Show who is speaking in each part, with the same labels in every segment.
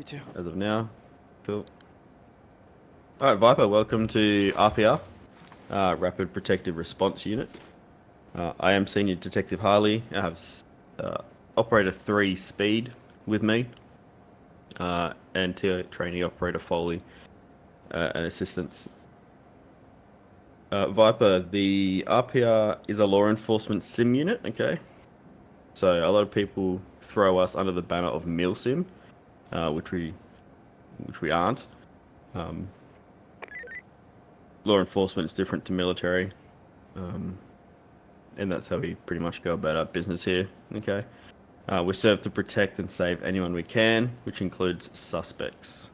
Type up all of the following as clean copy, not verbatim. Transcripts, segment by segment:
Speaker 1: too.
Speaker 2: As of now. Cool. Alright, Viper, welcome to RPR, Rapid Protective Response Unit. I am Senior Detective Harley. I have Operator 3 Speed with me, and Trainee Operator Foley and assistants. Viper, the RPR is a law enforcement sim unit, okay? So a lot of people throw us under the banner of MilSim, which we aren't. Law enforcement is different to military, and that's how we pretty much go about our business here, okay? We serve to protect and save anyone we can, which includes suspects.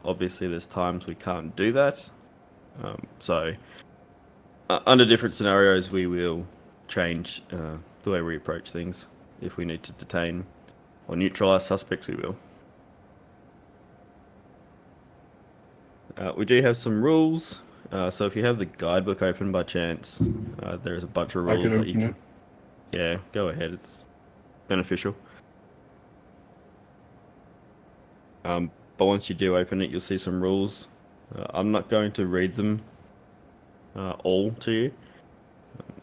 Speaker 2: Obviously, there's times we can't do that, so under different scenarios, we will change the way we approach things. If we need to detain or neutralize suspects, we will. We do have some rules. So if you have the guidebook open by chance, there's a bunch of rules that you can... Yeah, go ahead. It's beneficial. But once you do open it, you'll see some rules. I'm not going to read them all to you.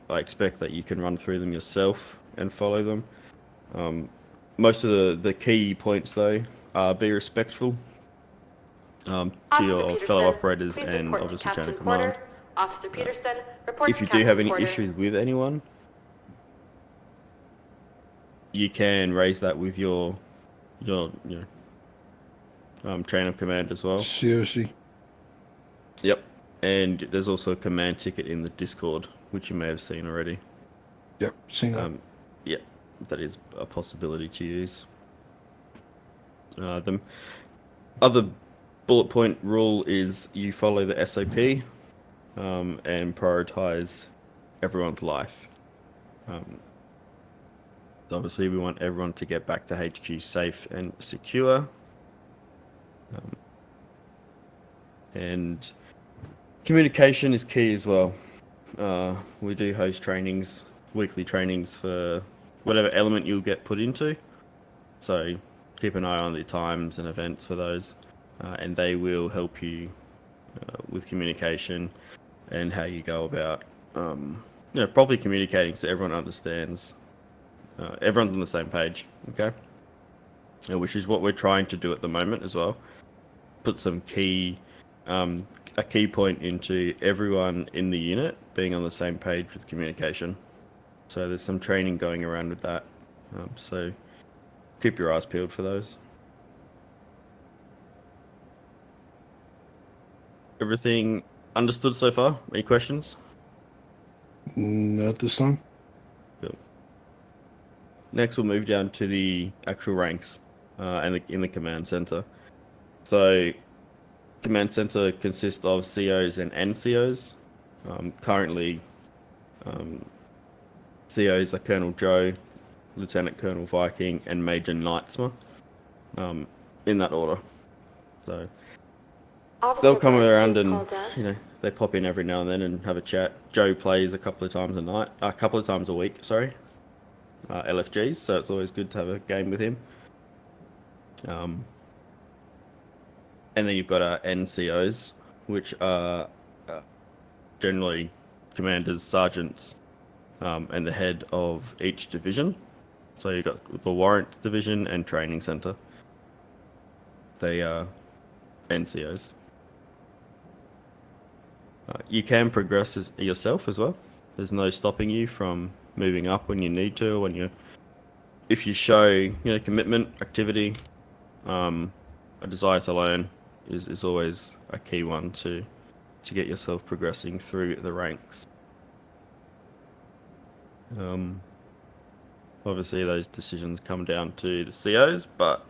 Speaker 2: I expect that you can run through them yourself and follow them. Most of the key points, though, are be respectful to your fellow operators and obviously chain of command.
Speaker 3: Officer Peterson,
Speaker 2: if you do have any issues with anyone, you can raise that with your chain of command as well.
Speaker 4: COC.
Speaker 2: Yep. And there's also a command ticket in the Discord, which you may have seen already.
Speaker 4: Yep, seen that.
Speaker 2: Yeah, that is a possibility to use. The other bullet point rule is you follow the SOP and prioritize everyone's life. Obviously, we want everyone to get back to HQ safe and secure. And communication is key as well. We do host trainings, weekly trainings for whatever element you'll get put into. So keep an eye on the times and events for those, and they will help you with communication and how you go about properly communicating so everyone understands. Everyone's on the same page, okay? Which is what we're trying to do at the moment as well. Put some a key point into everyone in the unit being on the same page with communication. So there's some training going around with that. So keep your eyes peeled for those. Everything understood so far? Any questions?
Speaker 4: Not this time.
Speaker 2: Cool. Next, we'll move down to the actual ranks and in the command center. So, command center consists of COs and NCOs. Currently, COs are Colonel Joe, Lieutenant Colonel Viking, and Major Knightsma, in that order. So, they'll come around and they pop in every now and then and have a chat. Joe plays a couple of times a week. Sorry, LFGs. So it's always good to have a game with him. And then you've got our NCOs, which are generally commanders, sergeants, and the head of each division. So you've got the Warrant Division and Training Center. They are NCOs. You can progress yourself as well. There's no stopping you from moving up when you need to, if you show commitment, activity, a desire to learn is always a key one to get yourself progressing through the ranks. Obviously those decisions come down to the COs, but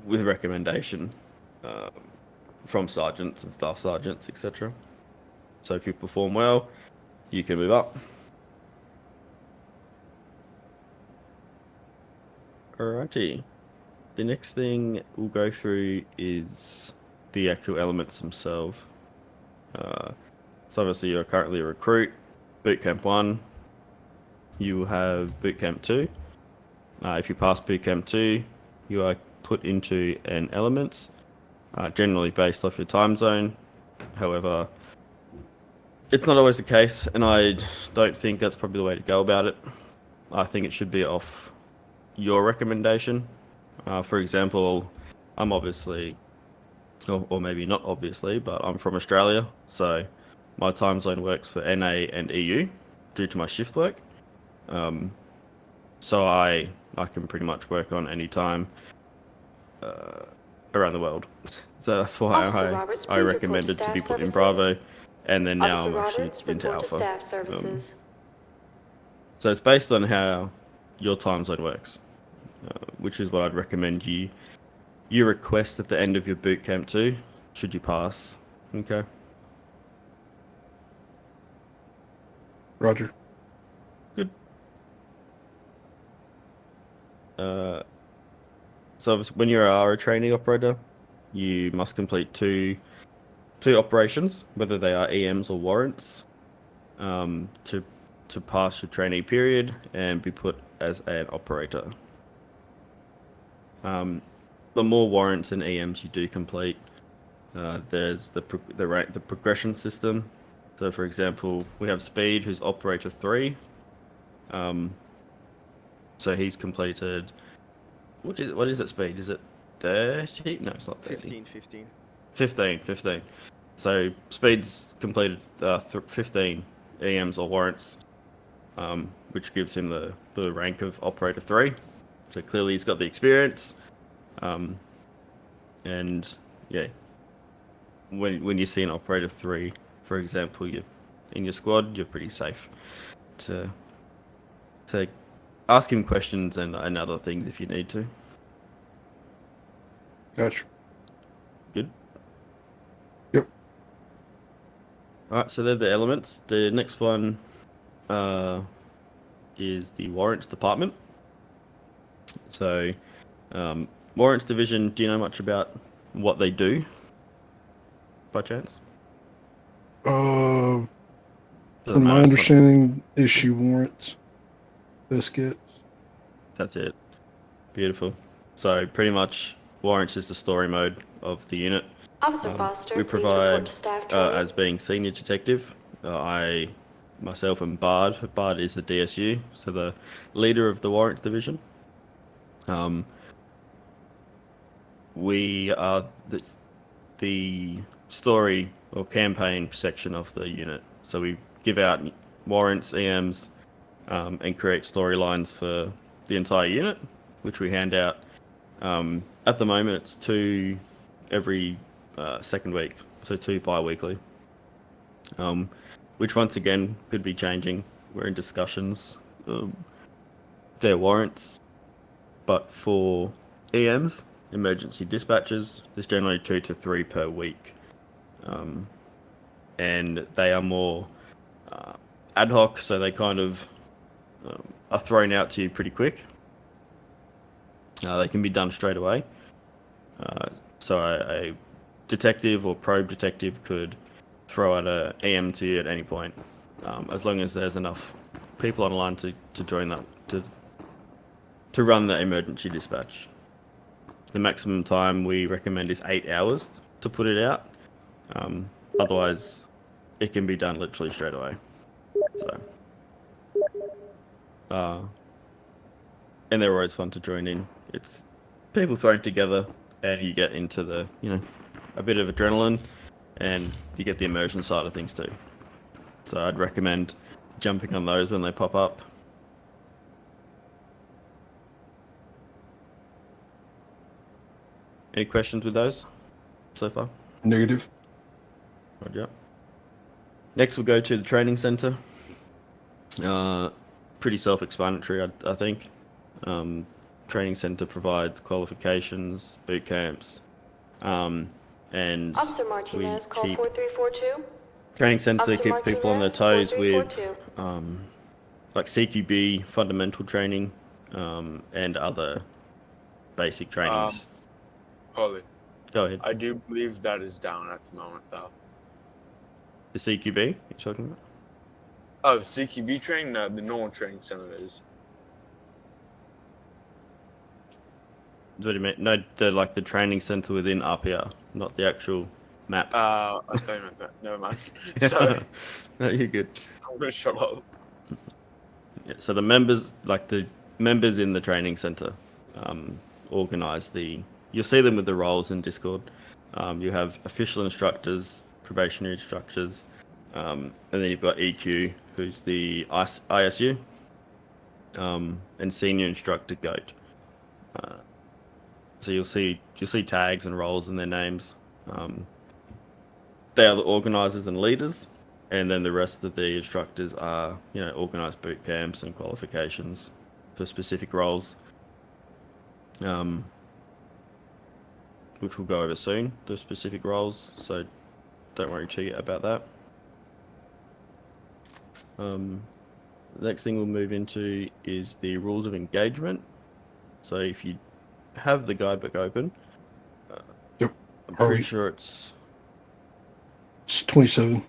Speaker 2: with recommendation from sergeants and staff sergeants, etc. So if you perform well, you can move up. Alrighty. The next thing we'll go through is the actual elements themselves. So obviously you're currently a recruit, boot camp 1. You have boot camp 2. If you pass boot camp 2, you are put into an element, generally based off your time zone. However, it's not always the case, and I don't think that's probably the way to go about it. I think it should be off your recommendation. For example, I'm obviously, or maybe not obviously, but I'm from Australia, so my time zone works for NA and EU due to my shift work. So I can pretty much work on any time around the world. So that's why I recommended to be put in Bravo, and then now I'm actually into Alpha. So it's based on how your time zone works, which is what I'd recommend you request at the end of your boot camp too, should you pass. Okay.
Speaker 4: Roger.
Speaker 2: Good. So when you are a training operator, you must complete two operations, whether they are EMs or warrants, to pass your training period and be put as an operator. The more warrants and EMs you do complete, there's the progression system. So, for example, we have Speed, who's operator 3. So he's completed. What is it, Speed? Is it 30? No, it's not 30. 15. So Speed's completed 15 EMs or warrants, which gives him the rank of operator 3. So clearly he's got the experience. And yeah, when you see an operator 3, for example, you in your squad, you're pretty safe to ask him questions and other things if you need to.
Speaker 4: Gotcha.
Speaker 2: Good.
Speaker 4: Yep.
Speaker 2: All right, so they're the elements. The next one is the warrants department. So, warrants division. Do you know much about what they do, by chance?
Speaker 4: From my understanding, issue warrants, biscuits.
Speaker 2: That's it. Beautiful. So pretty much, warrants is the story mode of the unit.
Speaker 1: Officer Foster,
Speaker 2: we
Speaker 1: please report
Speaker 2: provide
Speaker 1: to staff training.
Speaker 2: as being senior detective. Myself and Bard. Bard is the DSU, so the leader of the warrant division. We are the story or campaign section of the unit. So we give out warrants, EMs, and create storylines for the entire unit, which we hand out. At the moment, it's 2 every second week, so 2 bi-weekly. Which once again could be changing. We're in discussions. They're warrants, but for EMs, emergency dispatches, there's generally 2 to 3 per week. And they are more ad hoc, so they kind of are thrown out to you pretty quick. They can be done straight away. So a detective or probe detective could throw out an EM to you at any point, as long as there's enough people online to join that, to run the emergency dispatch. The maximum time we recommend is 8 hours to put it out. Otherwise, it can be done literally straight away. So, and they're always fun to join in. It's people thrown together, and you get into a bit of adrenaline, and you get the immersion side of things too. So I'd recommend jumping on those when they pop up. Any questions with those so far?
Speaker 4: Negative.
Speaker 2: Roger. Next, we'll go to the training center. Pretty self-explanatory, I think. Training center provides qualifications, boot camps, and
Speaker 1: Officer Martinez, call 4342.
Speaker 2: Training center
Speaker 1: Officer
Speaker 2: keeps people on their toes with
Speaker 1: 4342.
Speaker 2: like CQB fundamental training, and other basic trainings.
Speaker 3: Harley,
Speaker 2: Go ahead.
Speaker 3: I do believe that is down at the moment, though.
Speaker 2: The CQB you're talking about?
Speaker 3: Oh, the CQB training? No, the normal training center is.
Speaker 2: What do you mean? No, the training center within RPR, not the actual map.
Speaker 3: I thought you meant that. Never mind. Sorry,
Speaker 2: No, you're good.
Speaker 3: I'm gonna shut up.
Speaker 2: Yeah, so the members in the training center, organize the. You'll see them with the roles in Discord. You have official instructors, probationary instructors, and then you've got EQ, who's the ISU, and senior instructor Goat. So you'll see tags and roles and their names. They are the organizers and leaders, and then the rest of the instructors are, organized boot camps and qualifications for specific roles, which we'll go over soon, the specific roles, so don't worry too yet about that. The next thing we'll move into is the rules of engagement. So if you have the guidebook open,
Speaker 4: Yep.
Speaker 2: I'm
Speaker 4: Harley.
Speaker 2: pretty sure it's
Speaker 4: 27.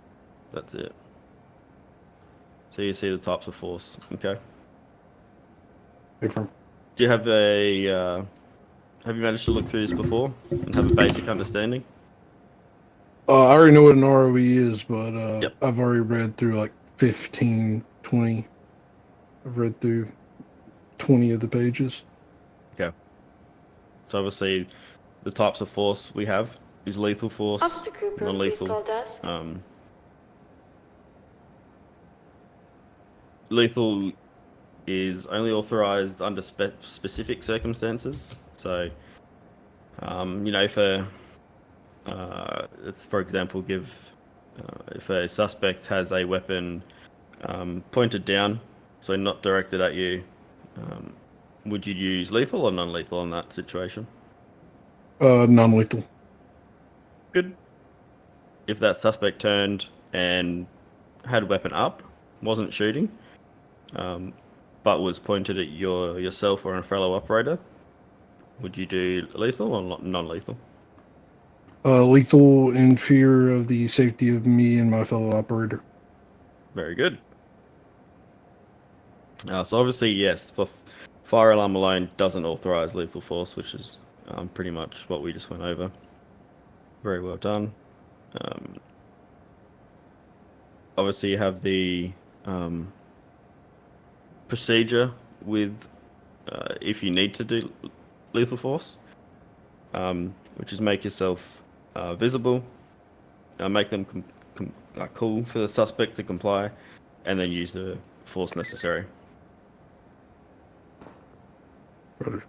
Speaker 2: that's it. So you see the types of force, okay?
Speaker 4: Different.
Speaker 2: Do you have have you managed to look through this before and have a basic understanding?
Speaker 4: I already know what an ROE is, but
Speaker 2: Yep.
Speaker 4: I've already read through like 15, 20. I've read through 20 of the pages.
Speaker 2: Okay. So obviously, the types of force we have is lethal force,
Speaker 1: Officer Cooper, please
Speaker 2: non-lethal.
Speaker 1: call desk.
Speaker 2: Lethal is only authorized under specific circumstances. So, for it's for example, if a suspect has a weapon pointed down, so not directed at you, would you use lethal or non-lethal in that situation?
Speaker 4: Non-lethal.
Speaker 2: Good. If that suspect turned and had a weapon up, wasn't shooting, but was pointed at yourself or a fellow operator, would you do lethal or non-lethal?
Speaker 4: Lethal in fear of the safety of me and my fellow operator.
Speaker 2: Very good. So obviously, yes, for fire alarm alone doesn't authorize lethal force, which is pretty much what we just went over. Very well done. Obviously, you have the procedure with if you need to do lethal force, which is make yourself visible, make them call for the suspect to comply, and then use the force necessary.
Speaker 4: Brother.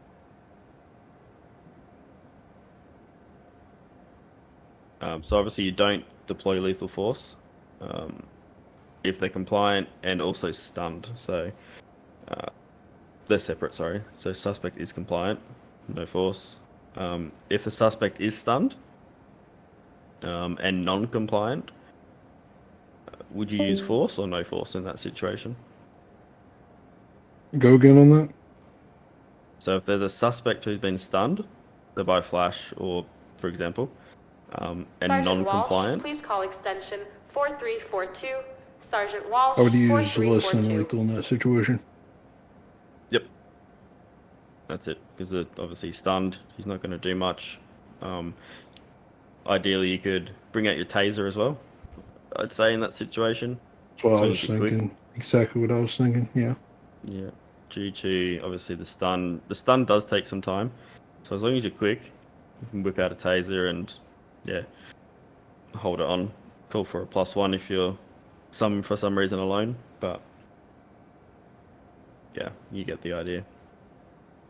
Speaker 2: So obviously you don't deploy lethal force if they're compliant and also stunned. So they're separate, sorry. So suspect is compliant, no force. If the suspect is stunned and non-compliant, would you use force or no force in that situation?
Speaker 4: Go again on that?
Speaker 2: So if there's a suspect who's been stunned, so by flash or, for example, and
Speaker 1: Sergeant
Speaker 2: non-compliant,
Speaker 1: Walsh, please call extension 4342. Sergeant Walsh,
Speaker 4: I would use less than
Speaker 1: 4342.
Speaker 4: lethal in that situation.
Speaker 2: yep, that's it. Because obviously stunned, he's not going to do much. Ideally, you could bring out your taser as well, I'd say, in that situation.
Speaker 4: That's what
Speaker 2: So
Speaker 4: I was
Speaker 2: you're quick.
Speaker 4: thinking. Exactly what I was thinking, yeah.
Speaker 2: Yeah, due to obviously the stun does take some time. So as long as you're quick, you can whip out a taser and hold it on. Call for a +1 if you're for some reason alone, but yeah, you get the idea.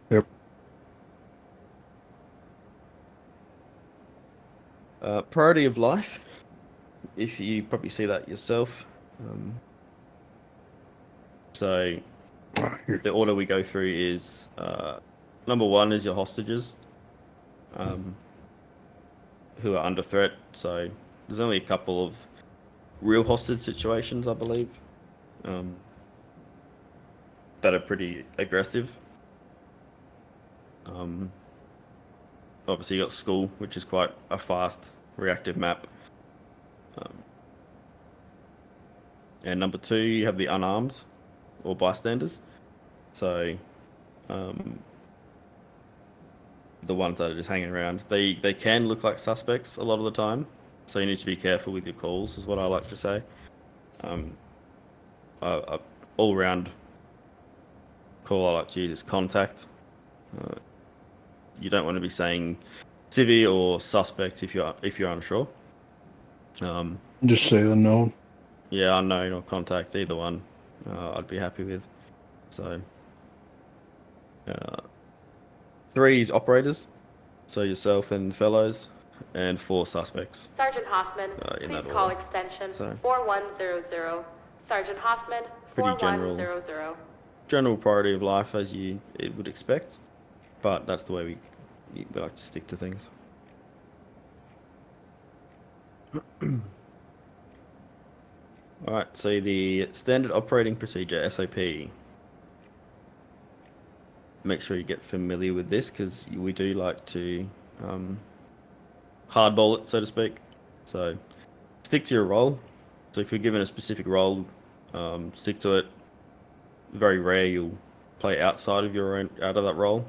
Speaker 4: Yep.
Speaker 2: Priority of life, if you probably see that yourself. So
Speaker 4: Here.
Speaker 2: the order we go through is number 1 is your hostages, who are under threat. So there's only a couple of real hostage situations, I believe, that are pretty aggressive. Obviously you got school, which is quite a fast reactive map. And number 2, you have the unarmed or bystanders. So the ones that are just hanging around. They can look like suspects a lot of the time, so you need to be careful with your calls, is what I like to say. All round call I like to use is contact. You don't want to be saying civvy or suspect if you're unsure.
Speaker 4: Just say unknown.
Speaker 2: Yeah, unknown or contact, either one, I'd be happy with. So, 3 is operators, so yourself and fellows, and 4 suspects.
Speaker 1: Sergeant Hoffman,
Speaker 2: In
Speaker 1: please
Speaker 2: that
Speaker 1: call
Speaker 2: order.
Speaker 1: extension
Speaker 2: So-
Speaker 1: 4100. Sergeant Hoffman,
Speaker 2: Pretty general.
Speaker 1: 4100.
Speaker 2: General priority of life, as it would expect, but that's the way we like to stick to things. All right, so the standard operating procedure, SOP. Make sure you get familiar with this, because we do like to hardball it, so to speak. So stick to your role. So if you're given a specific role, stick to it. Very rare you'll play outside of out of that role.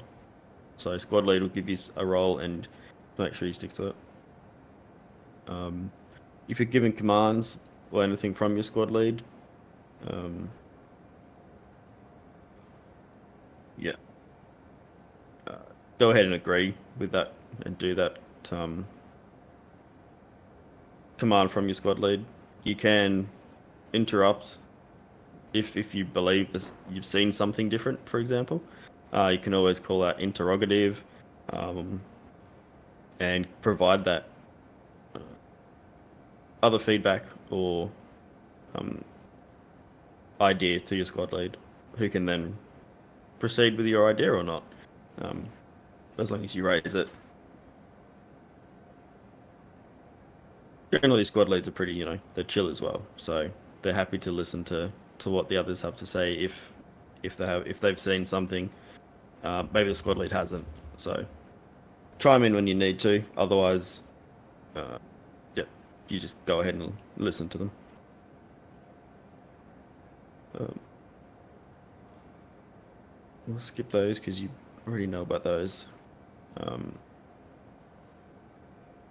Speaker 2: So squad lead will give you a role, and make sure you stick to it. If you're given commands or anything from your squad lead, yeah, go ahead and agree with that and do that command from your squad lead. You can interrupt if you believe you've seen something different, for example. You can always call out interrogative and provide that other feedback or idea to your squad lead, who can then proceed with your idea or not, as long as you raise it. Generally, squad leads are pretty, they're chill as well, so they're happy to listen to what the others have to say if they've seen something maybe the squad lead hasn't. So chime in when you need to. Otherwise, you just go ahead and listen to them. We'll skip those because you already know about those.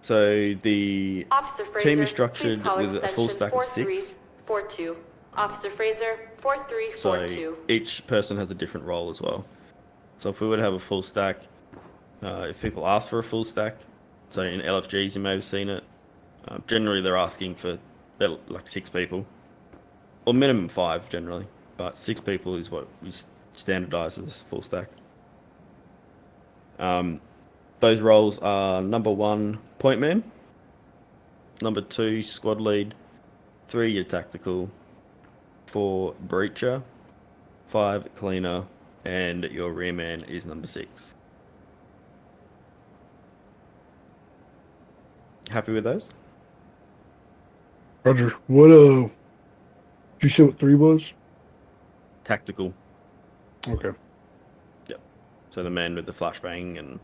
Speaker 2: So the
Speaker 1: Officer Fraser,
Speaker 2: team is
Speaker 1: please
Speaker 2: structured
Speaker 1: call
Speaker 2: with a full
Speaker 1: extension
Speaker 2: stack of 6.
Speaker 1: 4342. Officer Fraser,
Speaker 2: So
Speaker 1: 4342.
Speaker 2: each person has a different role as well. So if we were to have a full stack, if people ask for a full stack, so in LFGs you may have seen it, generally they're asking for like 6 people, or minimum 5 generally, but 6 people is what we standardize as full stack. Those roles are number 1, point man, number 2, squad lead, 3, your tactical, 4, breacher, 5, cleaner, and your rear man is number 6. Happy with those?
Speaker 4: Roger. What did you say what 3 was?
Speaker 2: Tactical.
Speaker 4: Okay.
Speaker 2: Yep. So the man with the flashbang and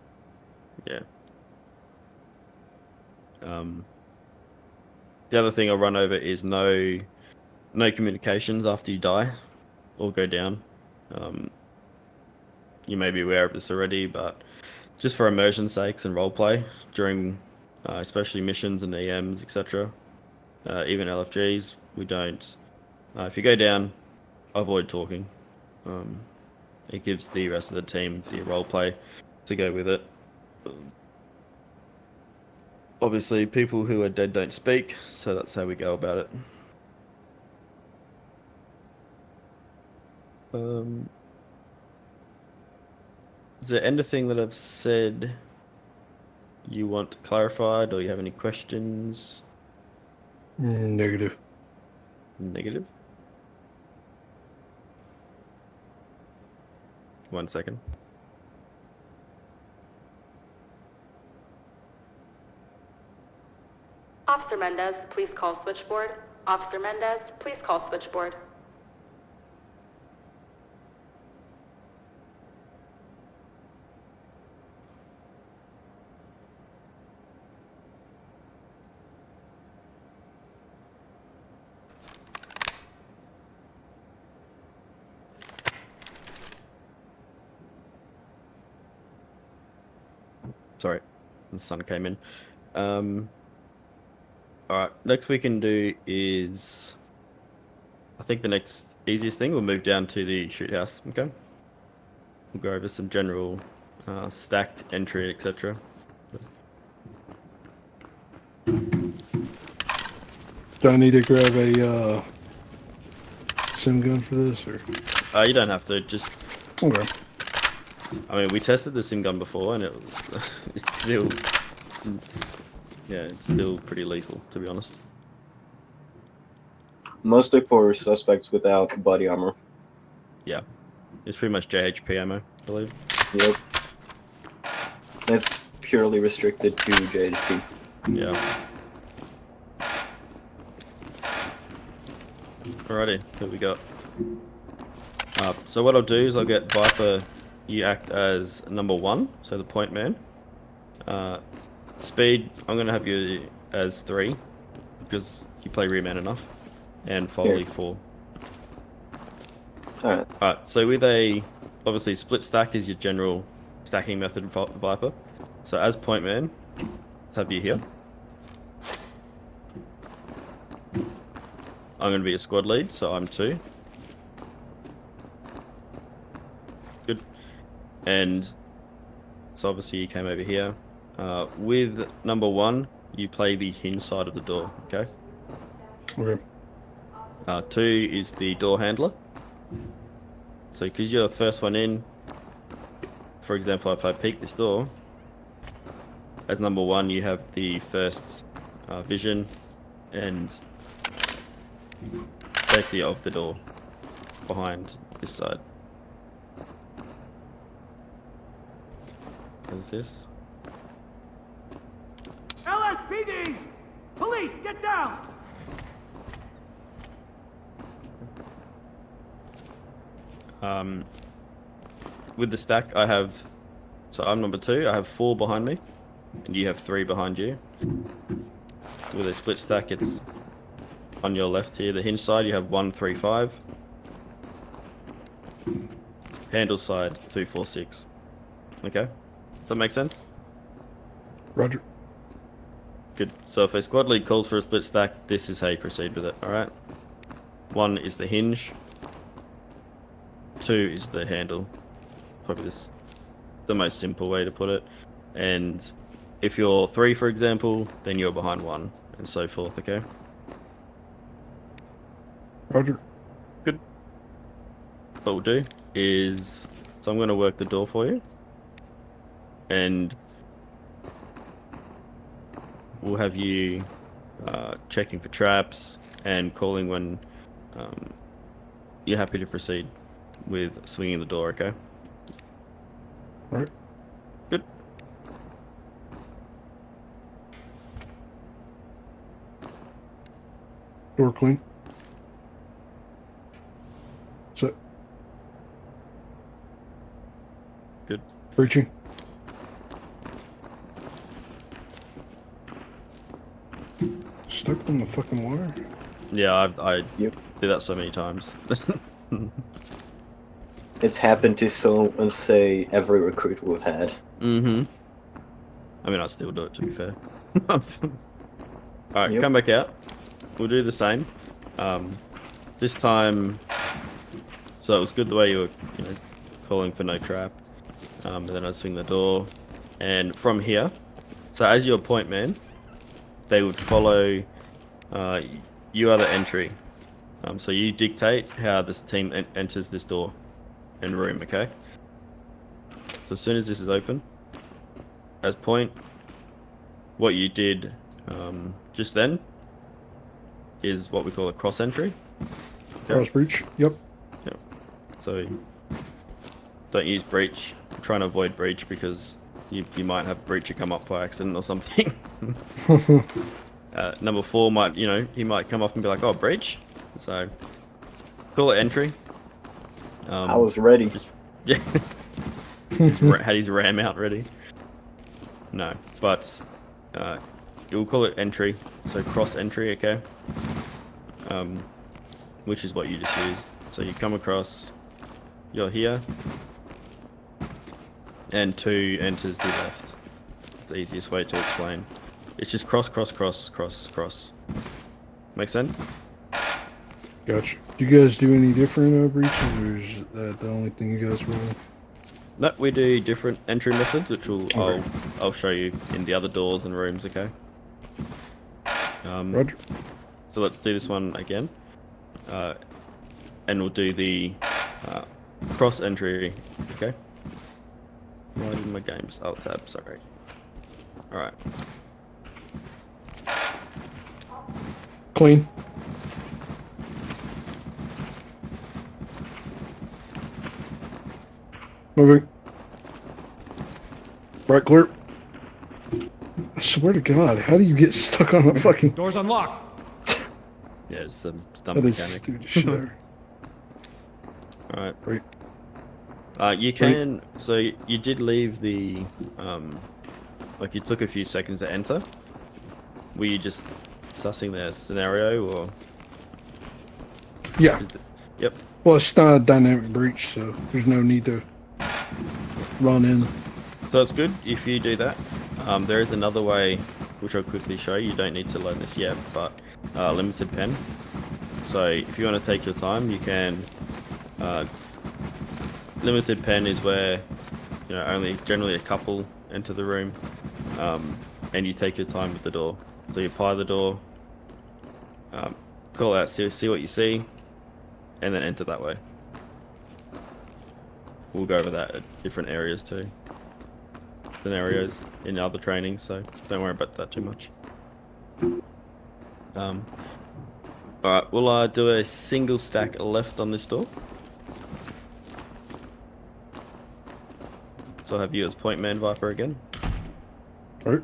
Speaker 2: yeah. The other thing I'll run over is no communications after you die or go down. You may be aware of this already, but just for immersion sakes and roleplay during especially missions and EMs, etc. Even LFGs, we don't. If you go down, avoid talking. It gives the rest of the team the roleplay to go with it. Obviously, people who are dead don't speak, so that's how we go about it. Is there anything that I've said you want clarified, or you have any questions?
Speaker 4: Negative.
Speaker 2: Negative. 1 second.
Speaker 1: Officer Mendez, please call switchboard. Officer Mendez, please call switchboard.
Speaker 2: Sorry, the sun came in. Alright, next we can do is... I think the next easiest thing, we'll move down to the shoot house, okay? We'll go over some general stacked entry, etc.
Speaker 4: Do I need to grab a sim gun for this, or?
Speaker 2: You don't have to, just...
Speaker 4: Okay.
Speaker 2: I mean, we tested the sim gun before, and it was... it's still... Yeah, it's still pretty lethal, to be honest.
Speaker 5: Mostly for suspects without body armor.
Speaker 2: Yeah. It's pretty much JHP ammo, I believe.
Speaker 5: Yep. It's purely restricted to JHP.
Speaker 2: Yeah. Alrighty, here we go. So what I'll do is I'll get Viper, you act as number 1, so the point man. Speed, I'm going to have you as 3, because you play rear man enough. And Foley 4. Alright, so with a, obviously split stack is your general stacking method of Viper. So as point man, have you here. I'm going to be a squad lead, so I'm 2. Good. And so obviously you came over here. With number 1, you play the hinge side of the door, okay?
Speaker 4: Okay.
Speaker 2: 2 is the door handler. So because you're the first one in, for example, if I peek this door, as number 1 you have the first vision and safety of the door behind this side. What is this?
Speaker 6: LSPD! Police, get down!
Speaker 2: With the stack, I have, so I'm number 2, I have 4 behind me, and you have 3 behind you. With a split stack, it's on your left here. The hinge side, you have 1, 3, 5. Handle side, 2, 4, 6. Okay? Does that make sense?
Speaker 4: Roger.
Speaker 2: Good. So if a squad lead calls for a split stack, this is how you proceed with it, alright? 1 is the hinge. 2 is the handle. Probably this the most simple way to put it. And if you're 3, for example, then you're behind 1, and so forth, okay?
Speaker 4: Roger.
Speaker 2: Good. What we'll do is, so I'm going to work the door for you. And we'll have you checking for traps and calling when you're happy to proceed with swinging the door, okay?
Speaker 4: Right.
Speaker 2: Good.
Speaker 4: Door clean. Set.
Speaker 2: Good.
Speaker 4: Breaching. Stuck on the fucking wire.
Speaker 2: Yeah, I
Speaker 5: Yep.
Speaker 2: do that so many times.
Speaker 5: It's happened to someone say every recruit we've had.
Speaker 2: Mm-hmm. I mean, I still do it, to be fair. Alright,
Speaker 5: Yep.
Speaker 2: come back out. We'll do the same. This time... So it was good the way you were, calling for no trap. And then I swing the door. And from here, so as your point man, they would follow... you are the entry. So you dictate how this team enters this door and room, okay? So as soon as this is open, as point, what you did just then is what we call a cross entry. Okay?
Speaker 4: Cross breach. Yep.
Speaker 2: Yep. So don't use breach. I'm trying to avoid breach because you might have breacher come up by accident or something. Number 4 might, he might come up and be like, oh, breach. So call it entry.
Speaker 5: I was ready.
Speaker 2: Yeah. Had his ram out ready. No, but you'll call it entry. So cross entry, okay? Which is what you just used. So you come across, you're here, and 2 enters the left. It's the easiest way to explain. It's just cross, cross, cross, cross, cross. Make sense?
Speaker 4: Gotcha. Do you guys do any different breaches, or is that the only thing you guys run?
Speaker 2: No, we do different entry methods, which
Speaker 4: Okay.
Speaker 2: I'll show you in the other doors and rooms. Okay.
Speaker 4: Roger.
Speaker 2: So let's do this one again, and we'll do the cross entry. Okay. Why did my games? Alt tab. Sorry. All right.
Speaker 4: Clean. Moving. Right, clear. I swear to God, how do you get stuck on a fucking...
Speaker 7: Doors unlocked.
Speaker 2: Yeah, it's some dumb
Speaker 4: That is
Speaker 2: mechanic.
Speaker 4: stupid shit ever.
Speaker 2: All right.
Speaker 4: Right.
Speaker 2: You can. So you did leave the. Like you took a few seconds to enter. Were you just sussing their scenario or?
Speaker 4: Yeah.
Speaker 2: Yep.
Speaker 4: Well, it's not a dynamic breach, so there's no need to run in.
Speaker 2: So it's good if you do that. There is another way, which I'll quickly show you. You don't need to learn this yet, but limited pen. So if you want to take your time, you can. Limited pen is where only generally a couple enter the room, and you take your time with the door. So you ply the door, call out, see what you see, and then enter that way. We'll go over that at different areas too. Scenarios in other trainings, so don't worry about that too much. Alright, we'll do a single stack left on this door. So I'll have you as point man, Viper, again.
Speaker 4: Right.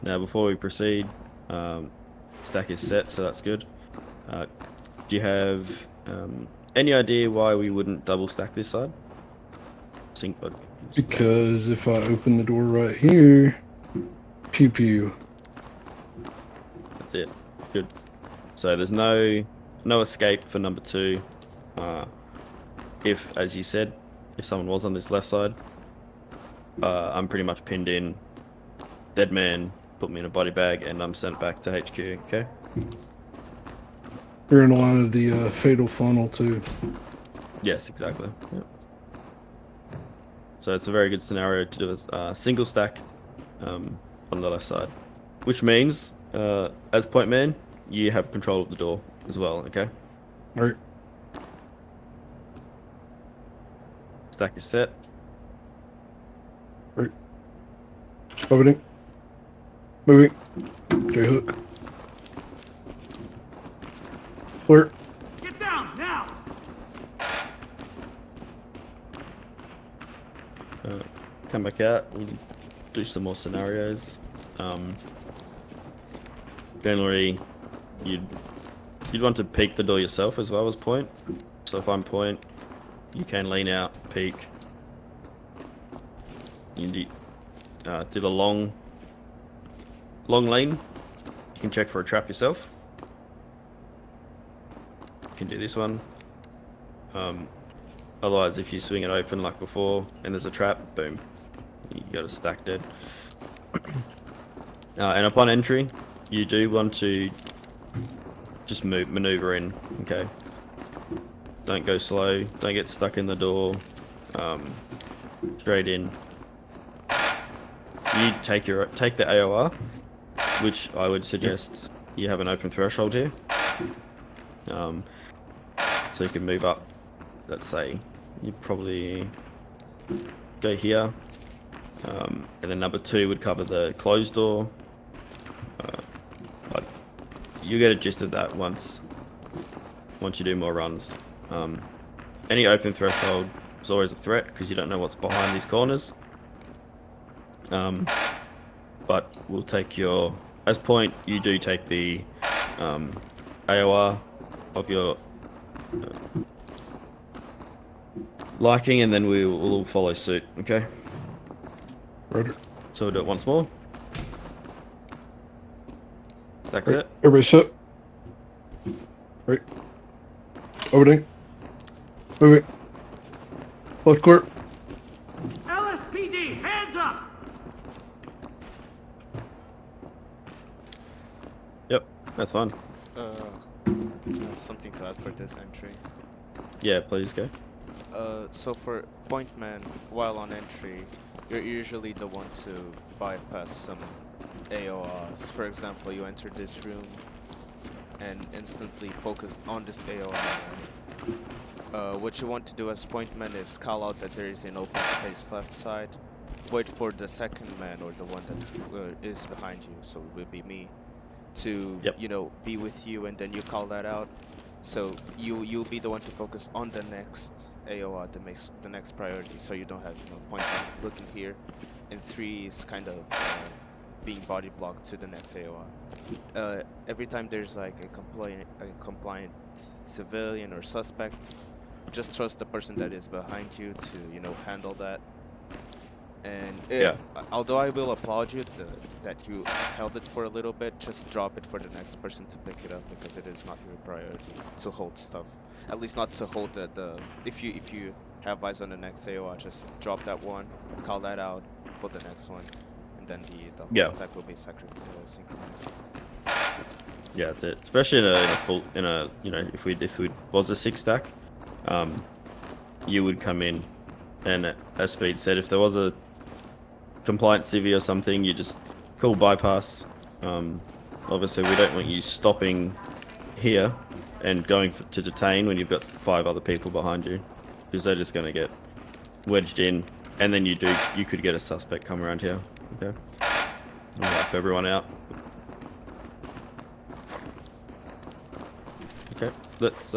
Speaker 2: Now before we proceed, stack is set, so that's good. Do you have any idea why we wouldn't double stack this side?
Speaker 4: Because if I open the door right here, pew pew.
Speaker 2: That's it. Good. So there's no escape for number 2. If, as you said, if someone was on this left side, I'm pretty much pinned in. Dead man, put me in a body bag, and I'm sent back to HQ. Okay.
Speaker 4: You're in a line of the fatal funnel too.
Speaker 2: Yes, exactly. Yep. So it's a very good scenario to do a single stack on the left side, which means as point man, you have control of the door as well. Okay.
Speaker 4: All right.
Speaker 2: Stack is set.
Speaker 4: Right. Opening. Moving. J hook. Clear.
Speaker 6: Get down, now!
Speaker 2: Come back out. We'll do some more scenarios. Generally, you'd want to peek the door yourself as well as point. So if I'm point, you can lean out, peek. You did a long lean. You can check for a trap yourself. You can do this one. Otherwise, if you swing it open like before and there's a trap, boom, you got a stack dead. And upon entry, you do want to just maneuver in. Okay. Don't go slow. Don't get stuck in the door. Straight in. You take the AOR, which I would suggest you have an open threshold here. So you can move up. Let's say you probably go here, and then number 2 would cover the closed door. But you get a gist of that once you do more runs. Any open threshold is always a threat because you don't know what's behind these corners. But we'll take as point, you do take the AOR of your liking, and then we'll all follow suit. Okay.
Speaker 4: Roger.
Speaker 2: So we'll do it once more. That's it.
Speaker 4: Everybody set. Right. Opening. Moving. Left clear.
Speaker 6: LSPD, hands up!
Speaker 2: That's fine.
Speaker 3: I have something to add for this entry.
Speaker 2: Yeah, please go.
Speaker 3: So for point man, while on entry, you're usually the one to bypass some AORs. For example, you enter this room and instantly focus on this AOR. What you want to do as point man is call out that there is an open space left side. Wait for the second man or the one that is behind you, so it will be me, to
Speaker 2: Yep.
Speaker 3: you know, be with you, and then you call that out. So you'll be the one to focus on the next AOR, the next priority, so you don't have, you know, point man looking here, and 3 is kind of being body blocked to the next AOR. Every time there's like a compliant civilian or suspect, just trust the person that is behind you to, you know, handle that. And although I will applaud you that you held it for a little bit, just drop it for the next person to pick it up, because it is not your priority to hold stuff. At least not to hold the if you have eyes on the next AOR, just drop that one, call that out, hold the next one, and then the whole stack will be synchronized.
Speaker 2: Yeah, that's it. Especially in a you know, if we was a 6 stack, you would come in, and as Speed said, if there was a compliant civvy or something, you just call bypass. Obviously, we don't want you stopping here and going to detain when you've got 5 other people behind you, because they're just going to get wedged in, and then you could get a suspect come around here. Okay, and wipe everyone out. Okay, let's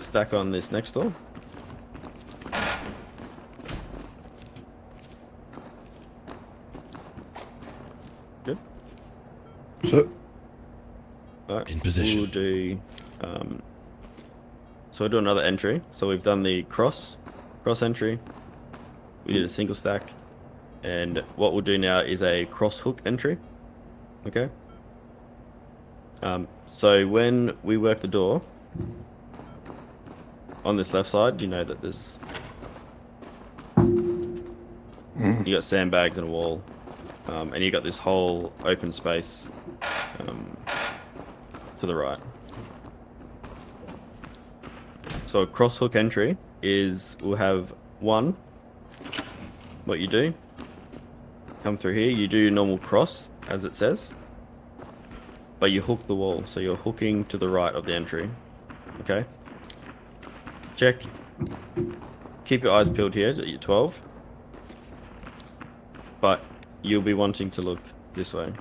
Speaker 2: stack on this next door. Good.
Speaker 4: So,
Speaker 2: Alright,
Speaker 7: In position.
Speaker 2: We'll do, so we'll do another entry. So we've done the cross entry. We did a single stack. And what we'll do now is a cross hook entry. Okay. So when we work the door, on this left side, you know that there's... You got sandbags and a wall. And you got this whole open space to the right. So a cross hook entry is, we'll have one, what you do, come through here, you do normal cross, as it says, but you hook the wall, so you're hooking to the right of the entry. Okay? Check. Keep your eyes peeled here at your 12. But you'll be wanting to look this way.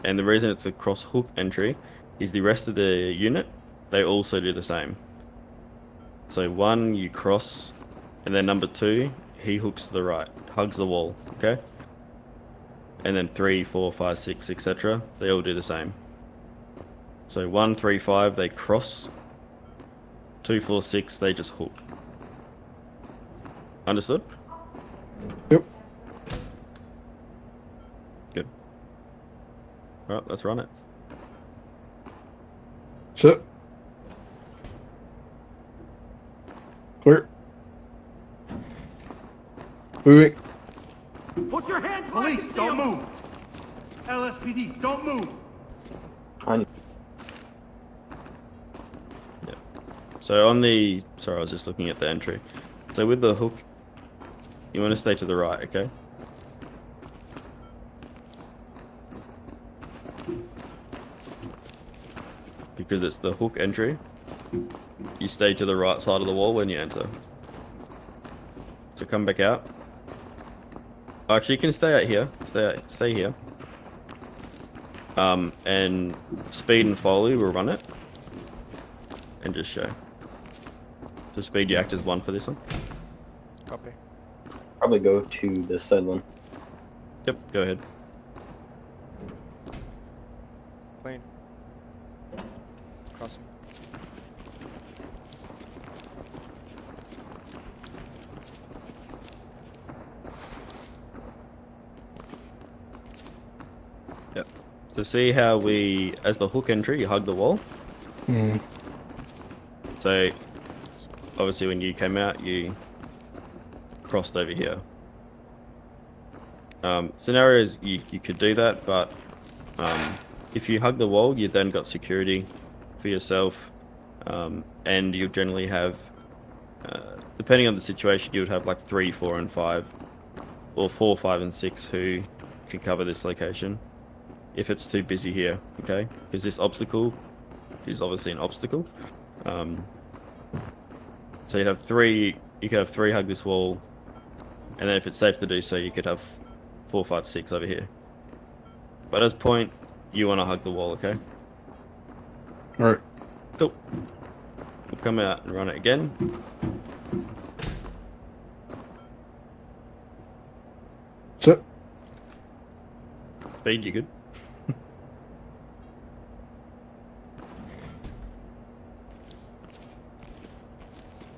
Speaker 2: And the reason it's a cross hook entry is the rest of the unit, they also do the same. So 1, you cross, and then number 2, he hooks to the right, hugs the wall, okay? And then 3, 4, 5, 6, etc. They all do the same. So 1, 3, 5, they cross. 2, 4, 6, they just hook. Understood?
Speaker 4: yep.
Speaker 2: Good. Alright, let's run it.
Speaker 4: So, clear. Moving.
Speaker 6: Put your hands where I
Speaker 8: Police,
Speaker 6: can see
Speaker 8: don't
Speaker 6: 'em.
Speaker 8: move. LSPD, don't move.
Speaker 5: On
Speaker 2: So on the... Sorry, I was just looking at the entry. So with the hook, you want to stay to the right, okay? Because it's the hook entry, you stay to the right side of the wall when you enter. So come back out. Actually, you can stay out here. Stay here. And Speed and Foley will run it. And just show. So Speed, you act as 1 for this one.
Speaker 3: Copy.
Speaker 5: probably go to this side one.
Speaker 2: Yep, go ahead.
Speaker 3: Clean. Crossing.
Speaker 2: Yep. So see how we, as the hook entry, you hug the wall?
Speaker 4: Mm.
Speaker 2: So, obviously when you came out, you crossed over here. Scenarios you could do that, but if you hug the wall, you then got security for yourself, and you generally have, depending on the situation, you would have like 3, 4, and 5, or 4, 5, and 6 who can cover this location if it's too busy here. Okay, because this obstacle is obviously an obstacle. So you'd have 3. You could have 3 hug this wall, and then if it's safe to do so, you could have 4, 5, 6 over here. But as point, you want to hug the wall, okay?
Speaker 4: Alright.
Speaker 2: Cool. We'll come out and run it again.
Speaker 4: Set.
Speaker 2: Speed, you good?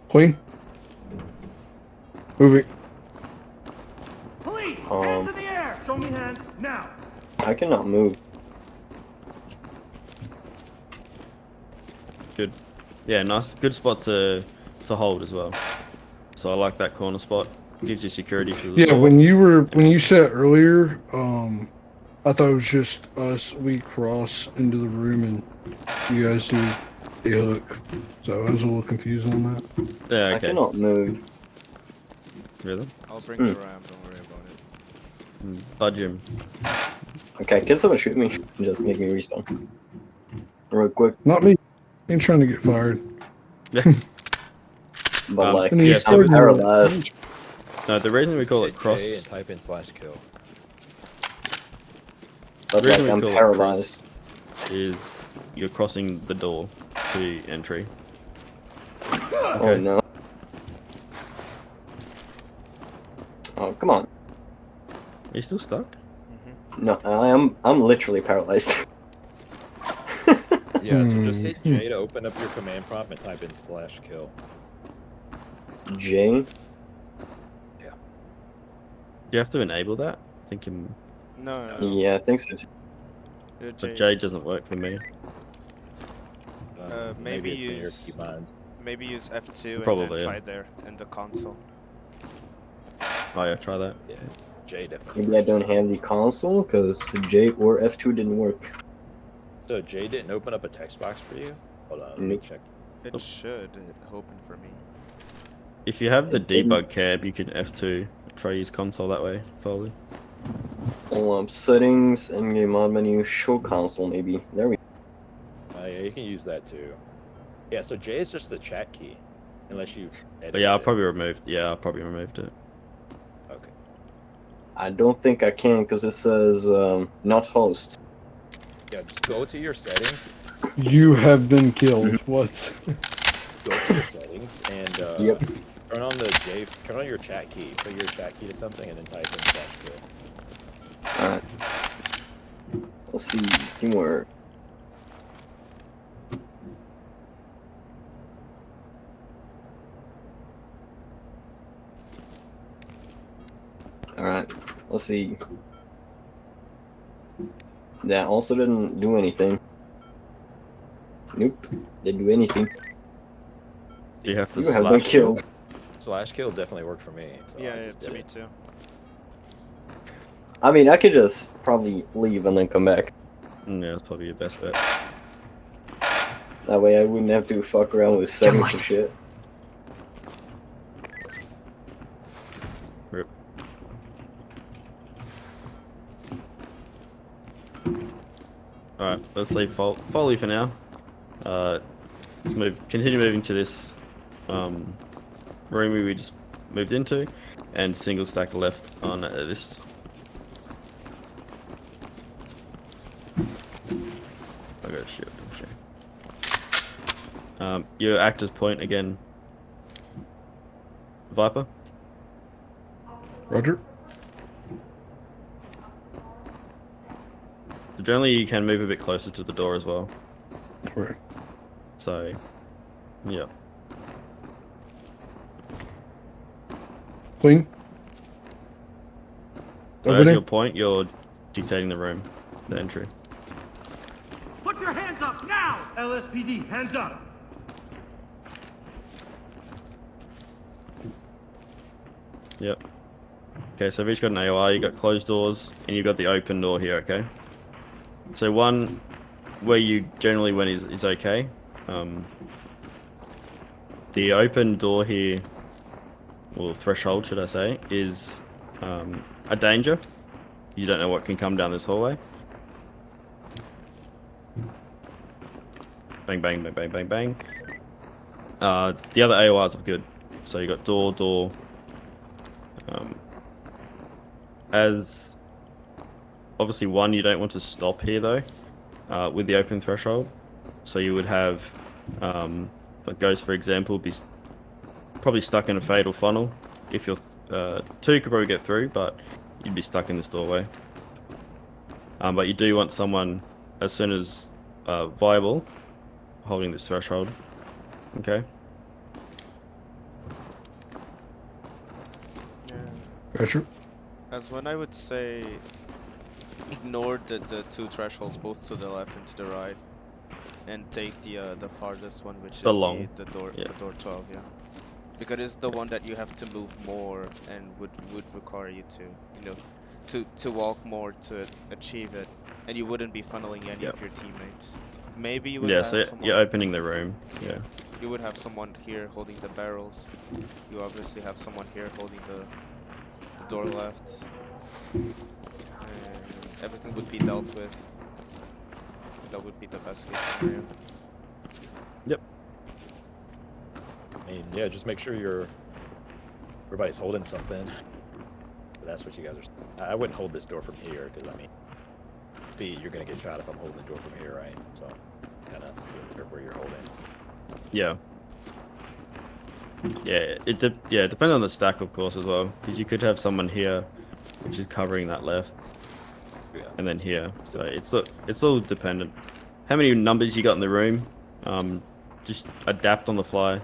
Speaker 4: Clean. Moving.
Speaker 8: Police, hands in the air. Show me hands now.
Speaker 5: I cannot move.
Speaker 2: Good. Yeah, nice. Good spot to hold as well. So I like that corner spot. Gives you security for the
Speaker 4: Yeah,
Speaker 2: door.
Speaker 4: when you said earlier, I thought it was just us. We cross into the room and you guys do a hook. So I was a little confused on that.
Speaker 2: Yeah,
Speaker 5: I
Speaker 2: okay.
Speaker 5: cannot move.
Speaker 2: Really?
Speaker 3: I'll bring the ram, don't worry about it.
Speaker 2: Bud Jim.
Speaker 5: Okay, can someone shoot me? Just make me respawn. Real quick.
Speaker 4: Not me. Ain't trying to get fired.
Speaker 2: Yeah.
Speaker 5: But like,
Speaker 4: And he's
Speaker 2: yeah,
Speaker 5: I'm
Speaker 4: starting to-
Speaker 5: paralyzed.
Speaker 2: No, the reason we call it
Speaker 7: Hit
Speaker 2: cross.
Speaker 7: J and type in /kill.
Speaker 5: But
Speaker 2: The reason
Speaker 5: like,
Speaker 2: we
Speaker 5: I'm
Speaker 2: call it
Speaker 5: paralyzed.
Speaker 2: is you're crossing the door to entry.
Speaker 5: Oh no. Oh, come on.
Speaker 2: Are you still stuck?
Speaker 5: No, I'm literally paralyzed.
Speaker 7: Yeah, so just hit J to open up your command prompt and type in /kill.
Speaker 5: Jane?
Speaker 2: You have to enable that. I think you.
Speaker 3: No.
Speaker 5: Yeah, I think so.
Speaker 2: But J doesn't work for me.
Speaker 3: Maybe
Speaker 7: it's in your
Speaker 3: use-
Speaker 7: keybinds.
Speaker 3: Maybe use F2
Speaker 2: Probably,
Speaker 3: and then
Speaker 2: yeah.
Speaker 3: try there in the console.
Speaker 2: Oh yeah, try that.
Speaker 7: Yeah, J definitely.
Speaker 5: Maybe I don't have the console because J or F2 didn't work.
Speaker 7: So J didn't open up a text box for you? Hold on, let me
Speaker 5: Nope.
Speaker 7: check.
Speaker 3: It should open for me.
Speaker 2: If you have the
Speaker 5: It didn't.
Speaker 2: debug cab, you can F2. Try use console that way, Foley.
Speaker 5: Settings and game mod menu, show console maybe. There we go.
Speaker 7: Yeah, you can use that too. Yeah, so J is just the chat key, unless you.
Speaker 2: But yeah, I probably removed. Yeah, I probably removed it.
Speaker 7: Okay.
Speaker 5: I don't think I can because it says not host.
Speaker 7: Yeah, just go to your settings.
Speaker 4: You have been killed. What?
Speaker 7: Go to your settings and
Speaker 5: Yep.
Speaker 7: turn on the J. Turn on your chat key. Put your chat key to something and then type in /kill.
Speaker 5: Alright. Let's see. Teamwork. Alright. Let's see. That also didn't do anything. Nope. Didn't do anything.
Speaker 2: You have to
Speaker 5: You have been
Speaker 2: slash.
Speaker 5: killed.
Speaker 7: /kill definitely worked for me. So I
Speaker 3: Yeah,
Speaker 7: just
Speaker 3: to
Speaker 7: did
Speaker 3: me
Speaker 7: it.
Speaker 3: too.
Speaker 5: I mean, I could just probably leave and then come back.
Speaker 2: Yeah, that's probably your best bet.
Speaker 5: That way I wouldn't have to fuck around with settings and shit.
Speaker 2: Rip. Alright, let's leave Foley for now. Let's continue moving to this room we just moved into, and single stack left on this. I got shit. Okay. Your actor's point again, Viper.
Speaker 4: Roger.
Speaker 2: Generally, you can move a bit closer to the door as well.
Speaker 4: Right.
Speaker 2: So, yeah.
Speaker 4: Clean.
Speaker 2: So as
Speaker 4: Opening.
Speaker 2: your point, you're dictating the room, the entry.
Speaker 8: Put your hands up now! LSPD, hands up!
Speaker 2: Yep. Okay, so we've each got an AOR, you've got closed doors, and you've got the open door here, okay? So one where you generally went is okay. The open door here, or threshold should I say, is a danger. You don't know what can come down this hallway. Bang, bang, bang, bang, bang, bang. The other AORs are good. So you got door. As obviously one, you don't want to stop here though, with the open threshold. So you would have, like Ghost for example, be probably stuck in a fatal funnel. If you're two, could probably get through, but you'd be stuck in this doorway. But you do want someone as soon as viable, holding this threshold. Okay.
Speaker 3: Yeah.
Speaker 4: Gotcha.
Speaker 3: As when I would say, ignore the two thresholds, both to the left and to the right, and take the farthest one, which is the door,
Speaker 2: yeah.
Speaker 3: the door 12, yeah, because it's the one that you have to move more and would require you to, you know, to walk more to achieve it, and you wouldn't be funneling any of your teammates. Maybe you would have
Speaker 2: so
Speaker 3: someone,
Speaker 2: you're opening the room. Yeah.
Speaker 3: you would have someone here holding the barrels. You obviously have someone here holding the door left. And everything would be dealt with. That would be the best case scenario.
Speaker 2: Yep.
Speaker 7: I mean, yeah, just make sure everybody's holding something. But that's what you guys are. I wouldn't hold this door from here because I mean, you're gonna get shot if I'm holding the door from here, right? So, kind of where you're holding.
Speaker 2: Yeah. Yeah, it depends on the stack, of course, as well. Because you could have someone here, which is covering that left,
Speaker 7: Yeah.
Speaker 2: and then here. So it's all dependent. How many numbers you got in the room? Just adapt on the fly,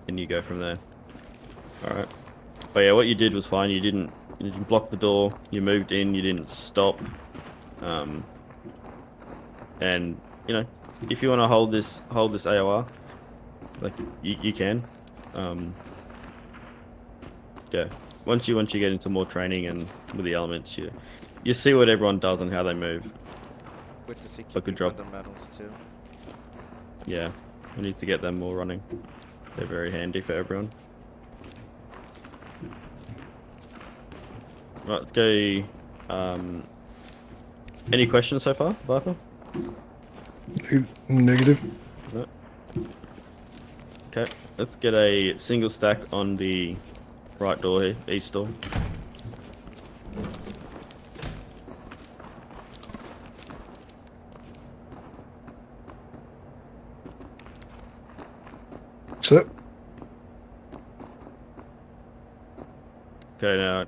Speaker 2: and you go from there. All right. But yeah, what you did was fine. You didn't block the door. You moved in. You didn't stop. And you know, if you want to hold this AOR. Like you can, yeah. Once you get into more training and with the elements, you see what everyone does and how they move.
Speaker 3: With the CQB
Speaker 2: But good job.
Speaker 3: fundamentals too.
Speaker 2: Yeah, we need to get them more running. They're very handy for everyone. Right, let's go. Any questions so far, Viper?
Speaker 4: Negative.
Speaker 2: No. Okay, let's get a single stack on the right door here, east door.
Speaker 4: Set.
Speaker 2: Okay, now,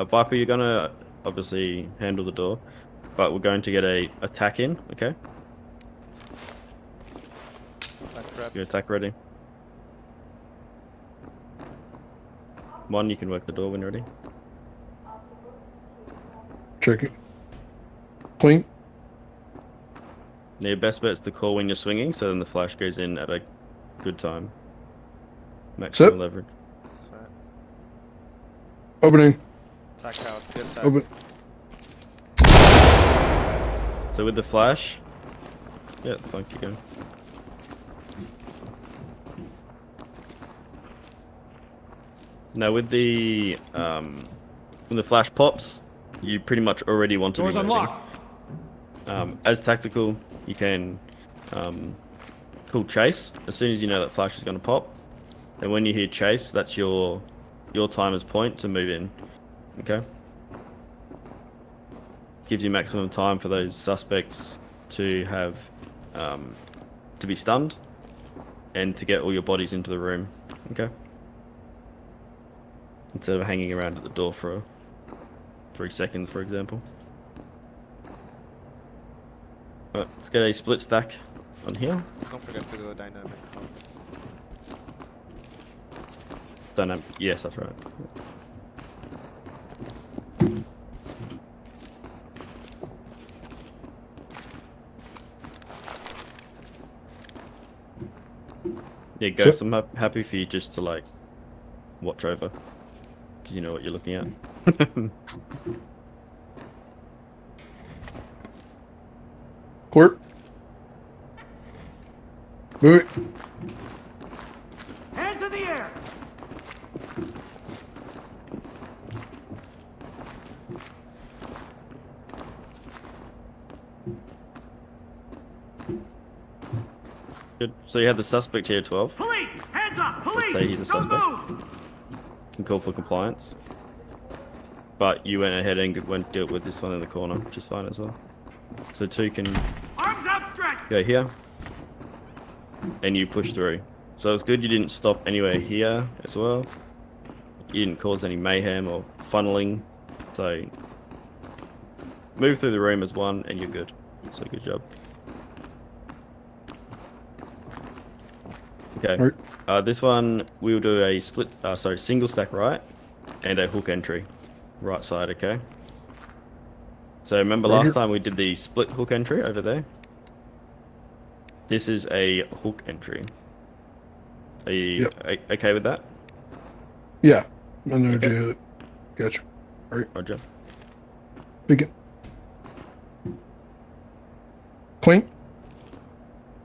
Speaker 2: Viper, you're gonna obviously handle the door, but we're going to get a attack in, okay? Your attack ready. One, you can work the door when you're ready.
Speaker 4: Check it. Clean.
Speaker 2: Now your best bet is to call when you're swinging, so then the flash goes in at a good time. Maximum
Speaker 4: Set.
Speaker 2: leverage.
Speaker 3: That's right.
Speaker 4: Opening.
Speaker 3: Attack out. Good attack.
Speaker 4: Open.
Speaker 2: So with the flash, yeah, fine, keep going. Now with the when the flash pops, you pretty much already want to be moving.
Speaker 6: unlocked.
Speaker 2: As tactical, you can call chase as soon as you know that flash is going to pop, and when you hear chase, that's your timer's point to move in. Okay. Gives you maximum time for those suspects to have to be stunned and to get all your bodies into the room. Okay. Instead of hanging around at the door for 3 seconds, for example. Alright, let's get a split stack on here.
Speaker 3: Don't forget to go dynamic.
Speaker 2: Dynamic, yes, that's right. Yeah, Ghost, I'm happy for you just to like watch over. because you know what you're looking at.
Speaker 4: Clear. Move it.
Speaker 6: Hands in the air!
Speaker 2: Good. So you have the suspect here, 12.
Speaker 8: Police! Hands up! Police!
Speaker 2: say he's a
Speaker 8: Don't
Speaker 2: suspect.
Speaker 8: move!
Speaker 2: Can call for compliance. But you went ahead and went dealt with this one in the corner, which is fine as well. So 2 can
Speaker 8: Arms outstretched!
Speaker 2: go here. And you push through. So it's good you didn't stop anywhere here as well. You didn't cause any mayhem or funneling. So move through the room as one and you're good. So good job. Okay. This one we'll do a split single stack right and a hook entry. Right side, okay? So remember last time we did the split hook entry over there? This is a hook entry. Are you okay with that?
Speaker 4: Yeah. I know
Speaker 2: Okay.
Speaker 4: you. Gotcha. All right.
Speaker 2: Roger.
Speaker 4: Begin. Clean.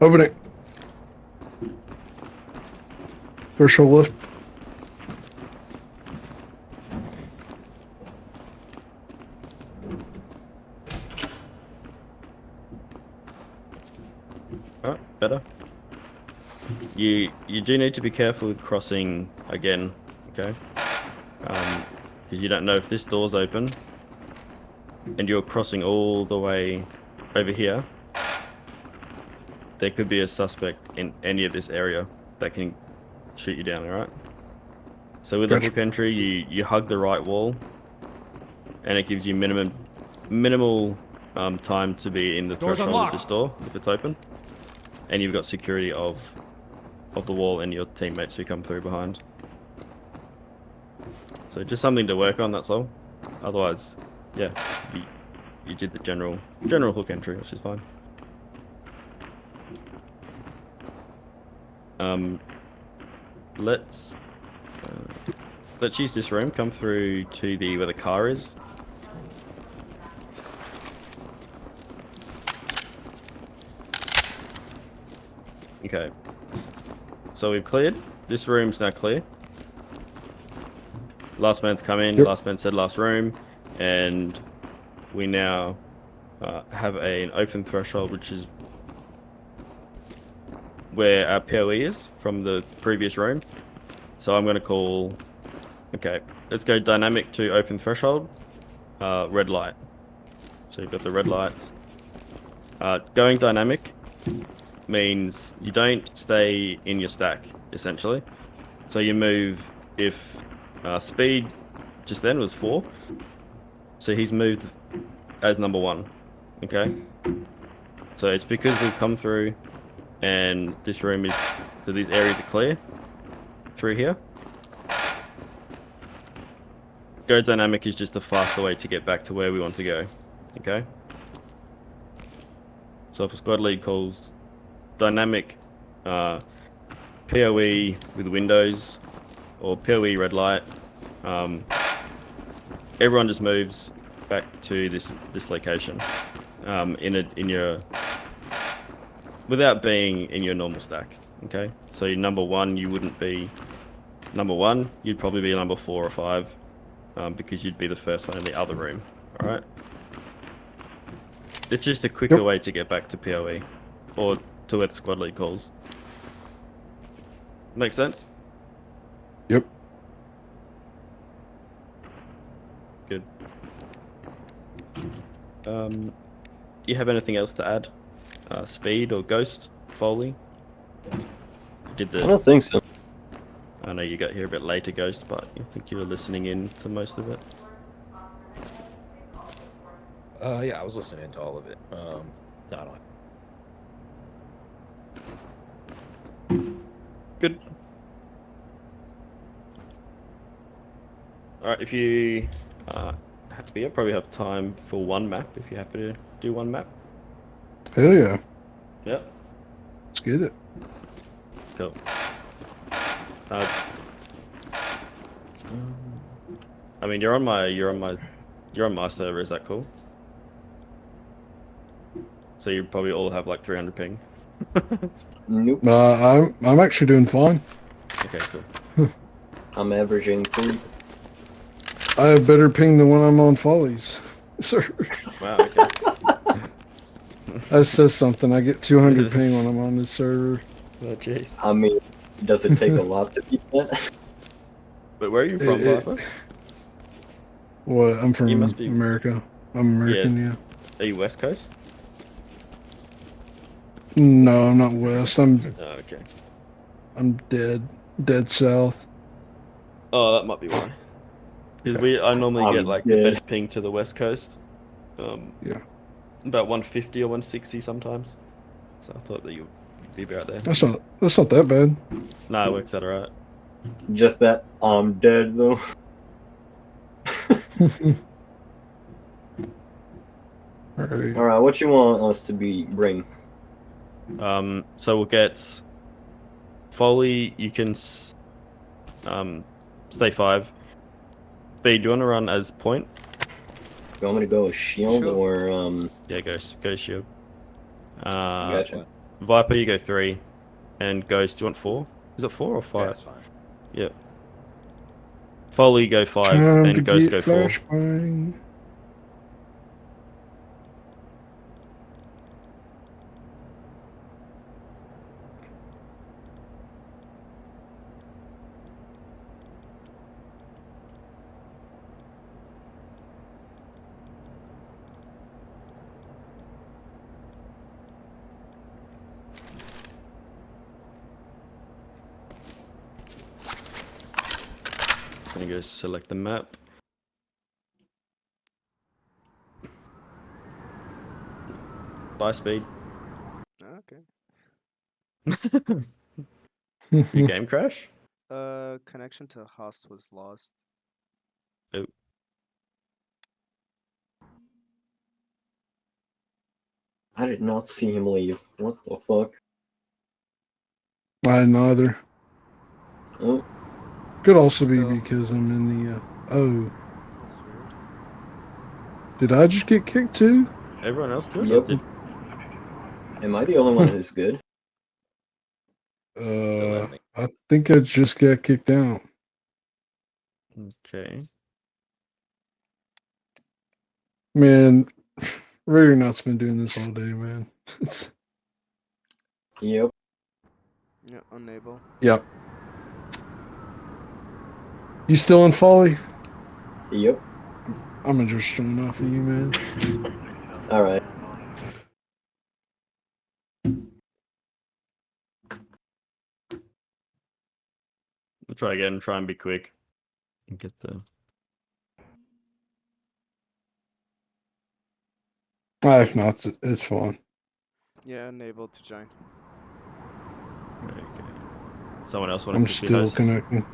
Speaker 4: Open it. Threshold lift.
Speaker 2: Alright, better. You do need to be careful with crossing again, okay? Because you don't know if this door's open and you're crossing all the way over here. There could be a suspect in any of this area that can shoot you down, alright? So with the hook entry, you hug the right wall and it gives you minimal time to be in the threshold of this door if it's open. And you've got security of the wall and your teammates who come through behind. So just something to work on, that's all. Otherwise, yeah, you did the general hook entry, which is fine. Let's use this room. Come through to where the car is. Okay. So we've cleared. This room's now clear. Last man's come in. Last man said last room, and we now have an open threshold, which is where our POE is from the previous room. So I'm going to call... Okay, let's go dynamic to open threshold. Red light. So you've got the red lights. Going dynamic means you don't stay in your stack, essentially. So you move if speed just then was 4. So he's moved as number 1. Okay? So it's because we've come through and this room is... So these areas are clear through here. Go dynamic is just a faster way to get back to where we want to go. Okay? So if a squad lead calls dynamic POE with windows or POE red light, everyone just moves back to this location in your without being in your normal stack. Okay, so your number 1, you wouldn't be number 1, you'd probably be number 4 or 5 because you'd be the first one in the other room. All right, it's just a quicker way to get back to POE or to where the squad lead calls. Make sense?
Speaker 4: Yep.
Speaker 2: Good. You have anything else to add? Speed or Ghost, Foley?
Speaker 5: I don't think so.
Speaker 2: I know you got here a bit later, Ghost, but I think you were listening in to most of it.
Speaker 7: Yeah, I was listening to all of it. Not on.
Speaker 2: Good. Alright, if you have to be, I'll probably have time for one map if you're happy to do one map.
Speaker 4: Hell yeah.
Speaker 2: Yep.
Speaker 4: Let's get it.
Speaker 2: Cool. I mean, you're on my server. Is that cool? So you probably all have like 300 ping.
Speaker 5: Nope.
Speaker 4: I'm actually doing fine.
Speaker 2: Okay, cool.
Speaker 5: I'm averaging 3.
Speaker 4: I have better ping than when I'm on Foley's. Sir.
Speaker 2: Wow. Okay.
Speaker 4: That says something. I get 200 ping when I'm on this server.
Speaker 2: Oh jeez.
Speaker 5: I mean, does it take a lot to beat that?
Speaker 2: But where are you from, Viper?
Speaker 4: What? I'm from
Speaker 2: You must be-
Speaker 4: America. I'm American, yeah.
Speaker 2: Are you West Coast?
Speaker 4: No, I'm not West.
Speaker 2: Oh, okay.
Speaker 4: I'm dead south.
Speaker 2: Oh, that might be why. Because I normally get like the
Speaker 5: dead.
Speaker 2: best ping to the West Coast.
Speaker 4: Yeah.
Speaker 2: About 150 or 160 sometimes. So I thought that you'd be about there.
Speaker 4: That's not that bad.
Speaker 2: Nah, it works out alright.
Speaker 5: Just that I'm dead though.
Speaker 4: Alright.
Speaker 5: Alright, what you want us to bring?
Speaker 2: So we'll get Foley. You can stay 5. B, do you want to run as point?
Speaker 5: You want me to go shield
Speaker 3: Sure.
Speaker 5: or
Speaker 2: Yeah, go shield.
Speaker 5: Gotcha.
Speaker 2: Viper, you go 3, and Ghost, do you want 4? Is it 4 or 5?
Speaker 7: Yeah, that's fine.
Speaker 2: Yep. Foley, go 5,
Speaker 4: Time to
Speaker 2: and Ghost
Speaker 4: get
Speaker 2: go 4.
Speaker 4: flashbang.
Speaker 2: Gonna go select the map. Bye, speed.
Speaker 3: Okay.
Speaker 2: Your game crash?
Speaker 3: Connection to host was lost.
Speaker 2: Oh.
Speaker 5: I did not see him leave. What the fuck?
Speaker 4: I didn't either.
Speaker 5: Oh,
Speaker 4: Could also
Speaker 3: Still.
Speaker 4: be because I'm in the. Oh,
Speaker 3: That's weird.
Speaker 4: did I just get kicked too?
Speaker 2: Everyone else good?
Speaker 5: Yep.
Speaker 2: Or did-
Speaker 5: am I the only one who's good?
Speaker 4: I think I just got kicked out.
Speaker 2: Okay.
Speaker 4: Man, Ragnar's been doing this all day, man.
Speaker 5: Yep.
Speaker 3: Yeah, unable.
Speaker 4: Yep. You still in Foley?
Speaker 5: Yep.
Speaker 4: I'm gonna just join off of you, man.
Speaker 5: Alright.
Speaker 2: We'll try again. Try and be quick. And get the.
Speaker 4: If not, it's fine.
Speaker 3: Yeah, unable to join.
Speaker 2: Okay. Someone else want to
Speaker 4: I'm
Speaker 2: quickly
Speaker 4: still
Speaker 2: host?
Speaker 4: connecting.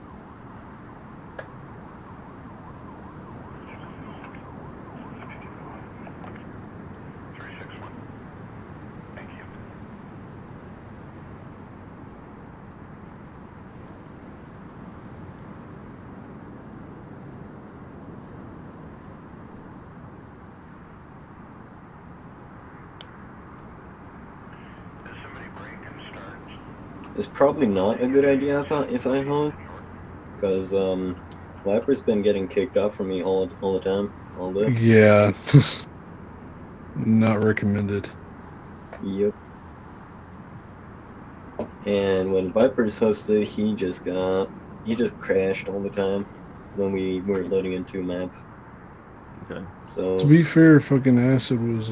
Speaker 5: It's probably not a good idea if I host, because Viper's been getting kicked off from me all the time, all day.
Speaker 4: Yeah. Not recommended.
Speaker 5: Yep. And when Viper's hosted, he just crashed all the time when we were loading into a map.
Speaker 2: Okay.
Speaker 5: So
Speaker 4: To be fair, fucking Acid was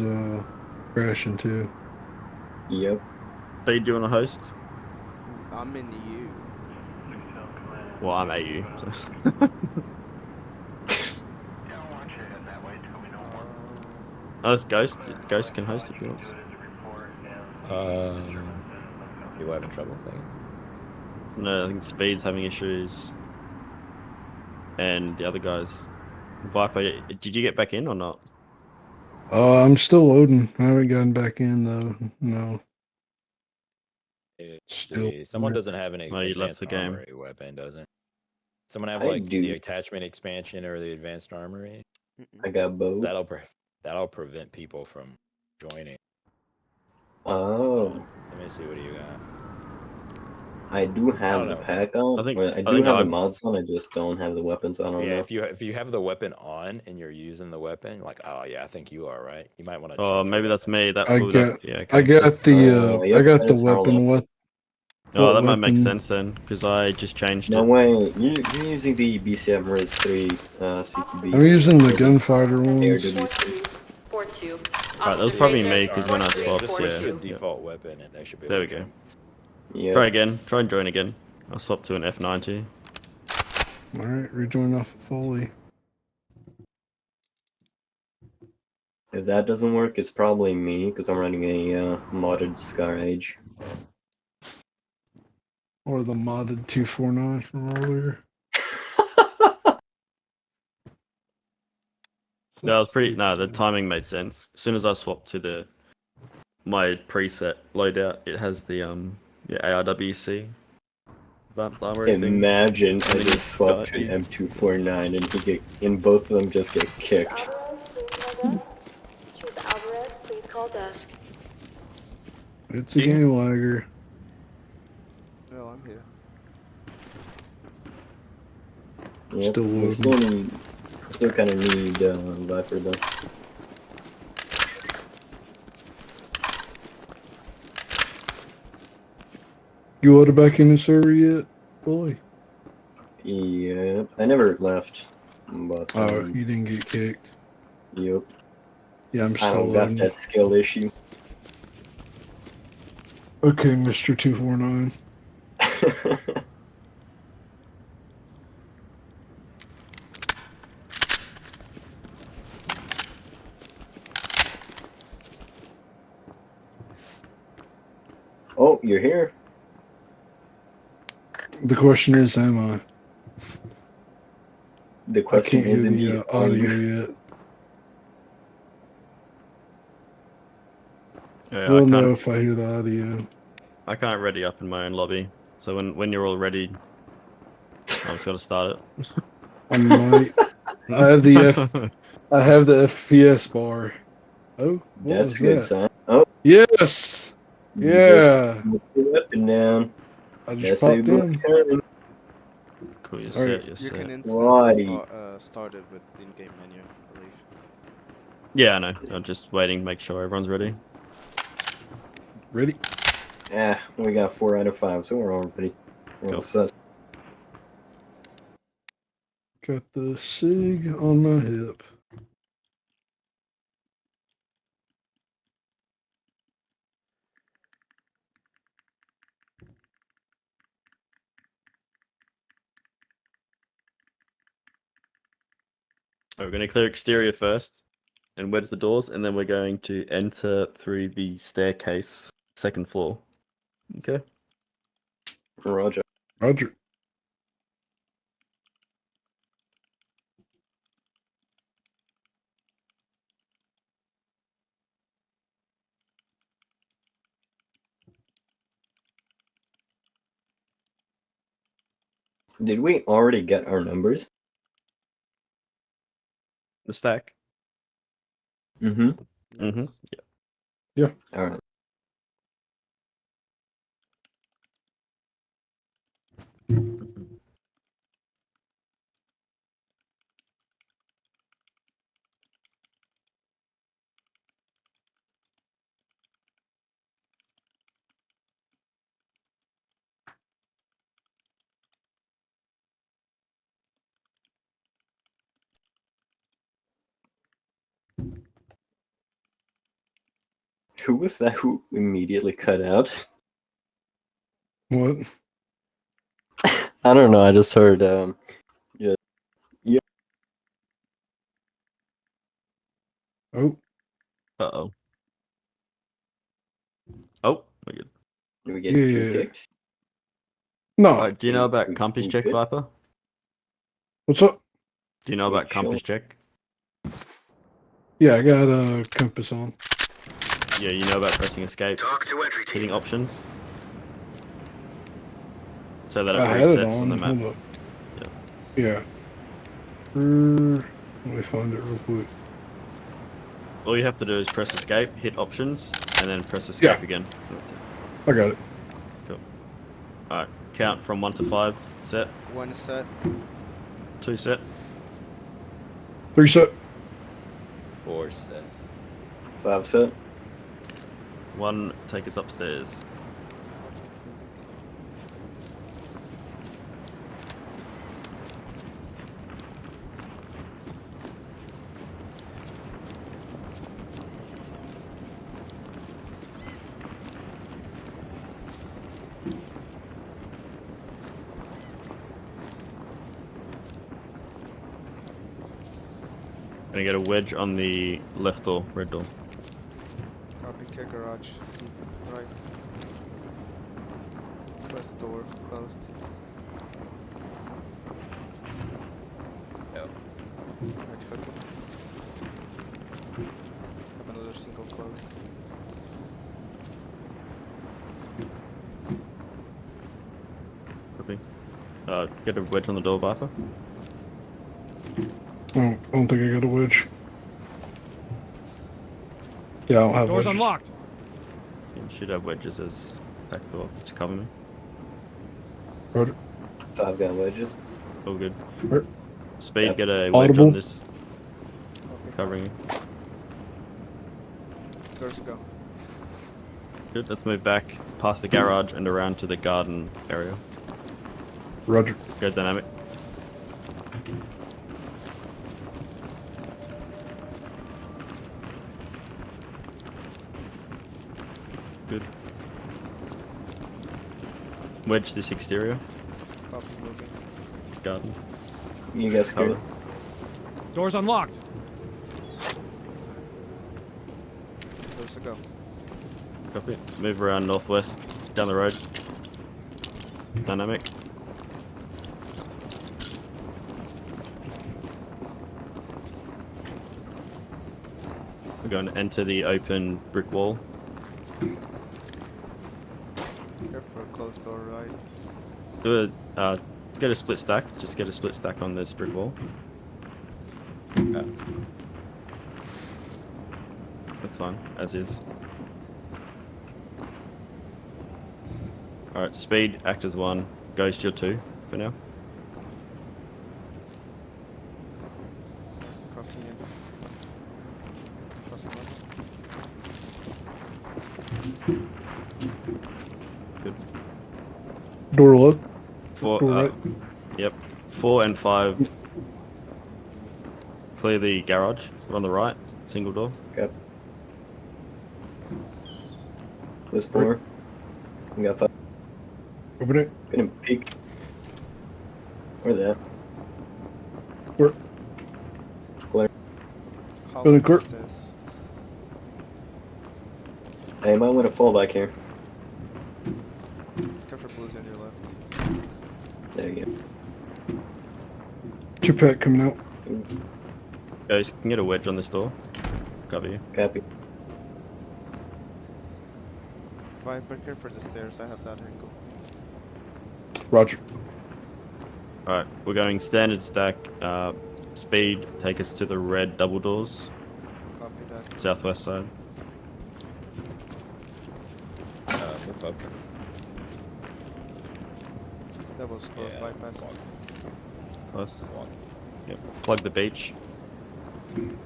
Speaker 4: crashing too.
Speaker 5: yep.
Speaker 2: B, do you want to host?
Speaker 3: I'm in EU.
Speaker 2: Well, I'm AU. So. Oh, it's Ghost. Ghost can host if you want.
Speaker 7: You having trouble saying?
Speaker 2: No, I think Speed's having issues. And the other guys. Viper, did you get back in or not?
Speaker 4: I'm still loading. I haven't gotten back in though. No. Still.
Speaker 7: Someone doesn't have any
Speaker 2: No, you left
Speaker 7: advanced
Speaker 2: the game.
Speaker 7: armory weapon, doesn't? Someone have
Speaker 5: I
Speaker 7: like
Speaker 5: do.
Speaker 7: the attachment expansion or the advanced armory?
Speaker 5: I got both.
Speaker 7: That'll prevent people from joining.
Speaker 5: Oh,
Speaker 7: Let me see what do you got.
Speaker 5: I do have
Speaker 7: don't
Speaker 5: the
Speaker 7: know.
Speaker 5: pack on.
Speaker 2: I think-
Speaker 5: I
Speaker 2: I
Speaker 5: do
Speaker 2: think
Speaker 5: have the
Speaker 2: I'm-
Speaker 5: mods on. I just don't have the weapons on.
Speaker 7: Yeah,
Speaker 5: Now.
Speaker 7: if you have the weapon on and you're using the weapon, like I think you are right. You might want to.
Speaker 2: Oh, maybe that's me. That
Speaker 4: I
Speaker 2: oh,
Speaker 4: got-
Speaker 2: that's, yeah.
Speaker 4: I
Speaker 2: Okay.
Speaker 4: got the
Speaker 5: Yep,
Speaker 4: I got the
Speaker 5: that's
Speaker 4: weapon.
Speaker 5: Harley.
Speaker 4: What?
Speaker 2: Oh,
Speaker 4: what
Speaker 2: that might make
Speaker 4: weapon?
Speaker 2: sense then, because I just changed
Speaker 5: No
Speaker 2: it.
Speaker 5: way. You're using the BCM Res 3 CQB.
Speaker 4: I'm using the
Speaker 5: Or
Speaker 4: gunfighter
Speaker 5: Air
Speaker 4: ones.
Speaker 5: WC.
Speaker 1: 42.
Speaker 2: Alright, that was
Speaker 1: Officer
Speaker 2: probably
Speaker 1: Fraser,
Speaker 2: me, because when I
Speaker 1: 43,
Speaker 2: swapped,
Speaker 7: Just
Speaker 2: yeah.
Speaker 7: switch to the
Speaker 1: 42.
Speaker 7: default weapon, and they should be.
Speaker 2: There we
Speaker 7: able to
Speaker 2: go.
Speaker 5: Yeah.
Speaker 2: Try again. Try and join again. I'll swap to an F90.
Speaker 4: All right, rejoin off of Foley.
Speaker 5: If that doesn't work, it's probably me because I'm running a modded Scar Age.
Speaker 4: Or the modded 249 from earlier.
Speaker 2: No, it was pretty. No, the timing made sense. As soon as I swapped to my preset loadout, it has the ARWC advanced armory thing.
Speaker 5: Imagine I
Speaker 2: then you
Speaker 5: just swapped to
Speaker 2: got-
Speaker 5: an M249 and both of them just get kicked.
Speaker 1: Chief Alvarez, please call desk.
Speaker 4: It's a
Speaker 2: Yeah.
Speaker 4: game lagger.
Speaker 3: No, I'm here.
Speaker 5: Yep,
Speaker 4: Still
Speaker 5: we
Speaker 4: loading.
Speaker 5: still kind of need Viper though.
Speaker 4: You loaded back in the server yet, Foley?
Speaker 5: Yep, I never left, but
Speaker 4: Oh, you didn't get kicked.
Speaker 5: yep,
Speaker 4: Yeah, I'm
Speaker 5: I
Speaker 4: still
Speaker 5: don't got
Speaker 4: loading.
Speaker 5: that skill issue.
Speaker 4: Okay, Mr. 249.
Speaker 5: Oh, you're here.
Speaker 4: The question is, am I?
Speaker 5: The
Speaker 4: I
Speaker 5: question
Speaker 4: can't hear
Speaker 5: is indeed,
Speaker 4: the
Speaker 5: are
Speaker 4: audio
Speaker 5: you?
Speaker 4: yet.
Speaker 2: Yeah,
Speaker 4: We'll know if I hear the audio.
Speaker 2: I can't ready up in my own lobby. So when you're all ready, I'm just gonna start it.
Speaker 4: I might. I have the I have the FPS bar. Oh, what
Speaker 5: That's
Speaker 4: was
Speaker 5: a good
Speaker 4: that?
Speaker 5: sign. Oh,
Speaker 4: Yes.
Speaker 5: you
Speaker 4: Yeah.
Speaker 5: just put your weapon down.
Speaker 4: I just
Speaker 5: That's
Speaker 4: popped
Speaker 5: a good
Speaker 4: in.
Speaker 5: turn.
Speaker 2: Cool, you're
Speaker 4: Alright.
Speaker 2: set. You're
Speaker 3: You
Speaker 2: set.
Speaker 3: can instantly
Speaker 5: Righty.
Speaker 3: start it with the in-game menu, I believe.
Speaker 2: Yeah, I know. I'm just waiting to make sure everyone's ready.
Speaker 4: Ready?
Speaker 5: Ah, we got 4 out of 5, so we're all ready. We're all
Speaker 2: Cool.
Speaker 5: set.
Speaker 4: Got the SIG on my hip.
Speaker 2: We're going to clear exterior first and wedge the doors, and then we're going to enter through the staircase, second floor. Okay.
Speaker 5: Roger.
Speaker 4: Roger.
Speaker 5: Did we already get our numbers?
Speaker 2: The stack.
Speaker 5: Mm-hmm.
Speaker 2: Mhm.
Speaker 3: Yes.
Speaker 5: Alright. Who was that who immediately cut out?
Speaker 4: What?
Speaker 5: I don't know, I just heard,
Speaker 4: Oh,
Speaker 2: Uh-oh. Oh, we're good.
Speaker 5: did we get queue
Speaker 4: yeah.
Speaker 5: kicked?
Speaker 4: No.
Speaker 2: Do you know about
Speaker 5: we-
Speaker 2: compass
Speaker 5: we
Speaker 2: check,
Speaker 5: good?
Speaker 2: Viper?
Speaker 4: What's up?
Speaker 2: Do you know
Speaker 5: Wait,
Speaker 2: about compass
Speaker 5: show-
Speaker 2: check?
Speaker 4: Yeah, I got a compass on.
Speaker 2: Yeah, you know about pressing escape,
Speaker 8: Talk to entry
Speaker 2: hitting
Speaker 8: team.
Speaker 2: options. So that it
Speaker 4: I had it
Speaker 2: resets on the
Speaker 4: on.
Speaker 2: map.
Speaker 4: Hold up. Yeah. Let me find it real quick.
Speaker 2: All you have to do is press escape, hit options, and then press escape
Speaker 4: Yeah.
Speaker 2: again. That's it.
Speaker 4: I got it.
Speaker 2: Cool. Alright, count from 1 to 5. Set.
Speaker 3: 1 set.
Speaker 2: 2 set.
Speaker 4: 3 set.
Speaker 7: 4 set.
Speaker 5: 5 set.
Speaker 2: 1, take us upstairs. Gonna get a wedge on the left door, red door.
Speaker 3: Copy, kick garage. Keep right. West door closed.
Speaker 7: Yep.
Speaker 3: Right hook it. Have another single closed.
Speaker 2: Copy. Get a wedge on the door, Bartha.
Speaker 4: I don't think I got a wedge. Yeah, I don't have
Speaker 6: Doors
Speaker 4: wedges.
Speaker 6: unlocked.
Speaker 2: You should have wedges as back door. Just cover me.
Speaker 4: Roger.
Speaker 5: 5 got wedges.
Speaker 2: All good.
Speaker 4: Right.
Speaker 2: Speed,
Speaker 5: Yep.
Speaker 2: get a wedge
Speaker 4: Audible.
Speaker 2: on this,
Speaker 3: Copy.
Speaker 2: covering you.
Speaker 3: Doors go.
Speaker 2: Good, let's move back past the garage and around to the garden area.
Speaker 4: Roger.
Speaker 2: Go dynamic. Good. Wedge this exterior.
Speaker 3: Copy, moving.
Speaker 2: Garden.
Speaker 5: You guys
Speaker 2: Cover.
Speaker 5: good?
Speaker 6: Doors unlocked.
Speaker 3: Doors go.
Speaker 2: Copy. Move around northwest, down the road. Dynamic. We're going to enter the open brick wall.
Speaker 3: Careful, closed door right.
Speaker 2: Do a, get a split stack. Just get a split stack on this brick wall.
Speaker 7: Okay.
Speaker 2: That's fine, as is. Alright, speed, act as 1, ghost your 2 for now.
Speaker 3: Crossing in. Crossing muzzle.
Speaker 2: Good.
Speaker 4: Door left.
Speaker 2: 4,
Speaker 4: Door right.
Speaker 2: yep. 4 and 5. Clear the garage. We're on the right, single door.
Speaker 5: Got. This 4. We got 5.
Speaker 4: Open it.
Speaker 5: Gonna peek. Where that?
Speaker 4: Where?
Speaker 5: Clear.
Speaker 4: Building clear.
Speaker 3: Says.
Speaker 5: Hey, you might want to fall back here.
Speaker 3: Careful, blues on your left.
Speaker 5: There you go.
Speaker 4: Chipette coming out.
Speaker 2: Ghost, can get a wedge on this door. Cover you.
Speaker 5: Copy.
Speaker 3: Viper, care for the stairs. I have that angle.
Speaker 4: Roger.
Speaker 2: Alright, we're going standard stack. Speed, take us to the red double doors.
Speaker 3: Copy that.
Speaker 2: Southwest side.
Speaker 7: Move up.
Speaker 3: Doubles closed,
Speaker 7: Yeah,
Speaker 3: bypass.
Speaker 7: walk,
Speaker 2: Close.
Speaker 7: walk.
Speaker 2: Yep. Plug the beach. Can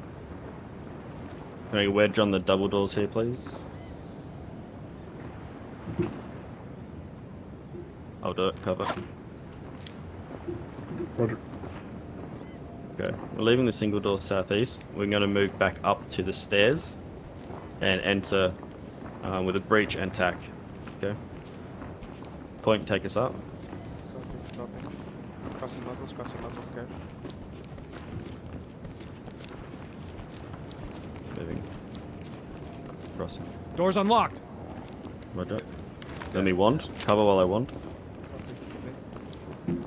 Speaker 2: I get a wedge on the double doors here, please? I'll do it, cover.
Speaker 4: Roger.
Speaker 2: Okay, we're leaving the single door southeast. We're going to move back up to the stairs and enter with a breach and tack. Okay. Point, take us up.
Speaker 3: Copy, dropping. Crossing muzzles, careful.
Speaker 2: Moving. Crossing.
Speaker 6: Doors unlocked.
Speaker 2: Roger. Let me wand. Cover while I wand.
Speaker 3: Copy, moving.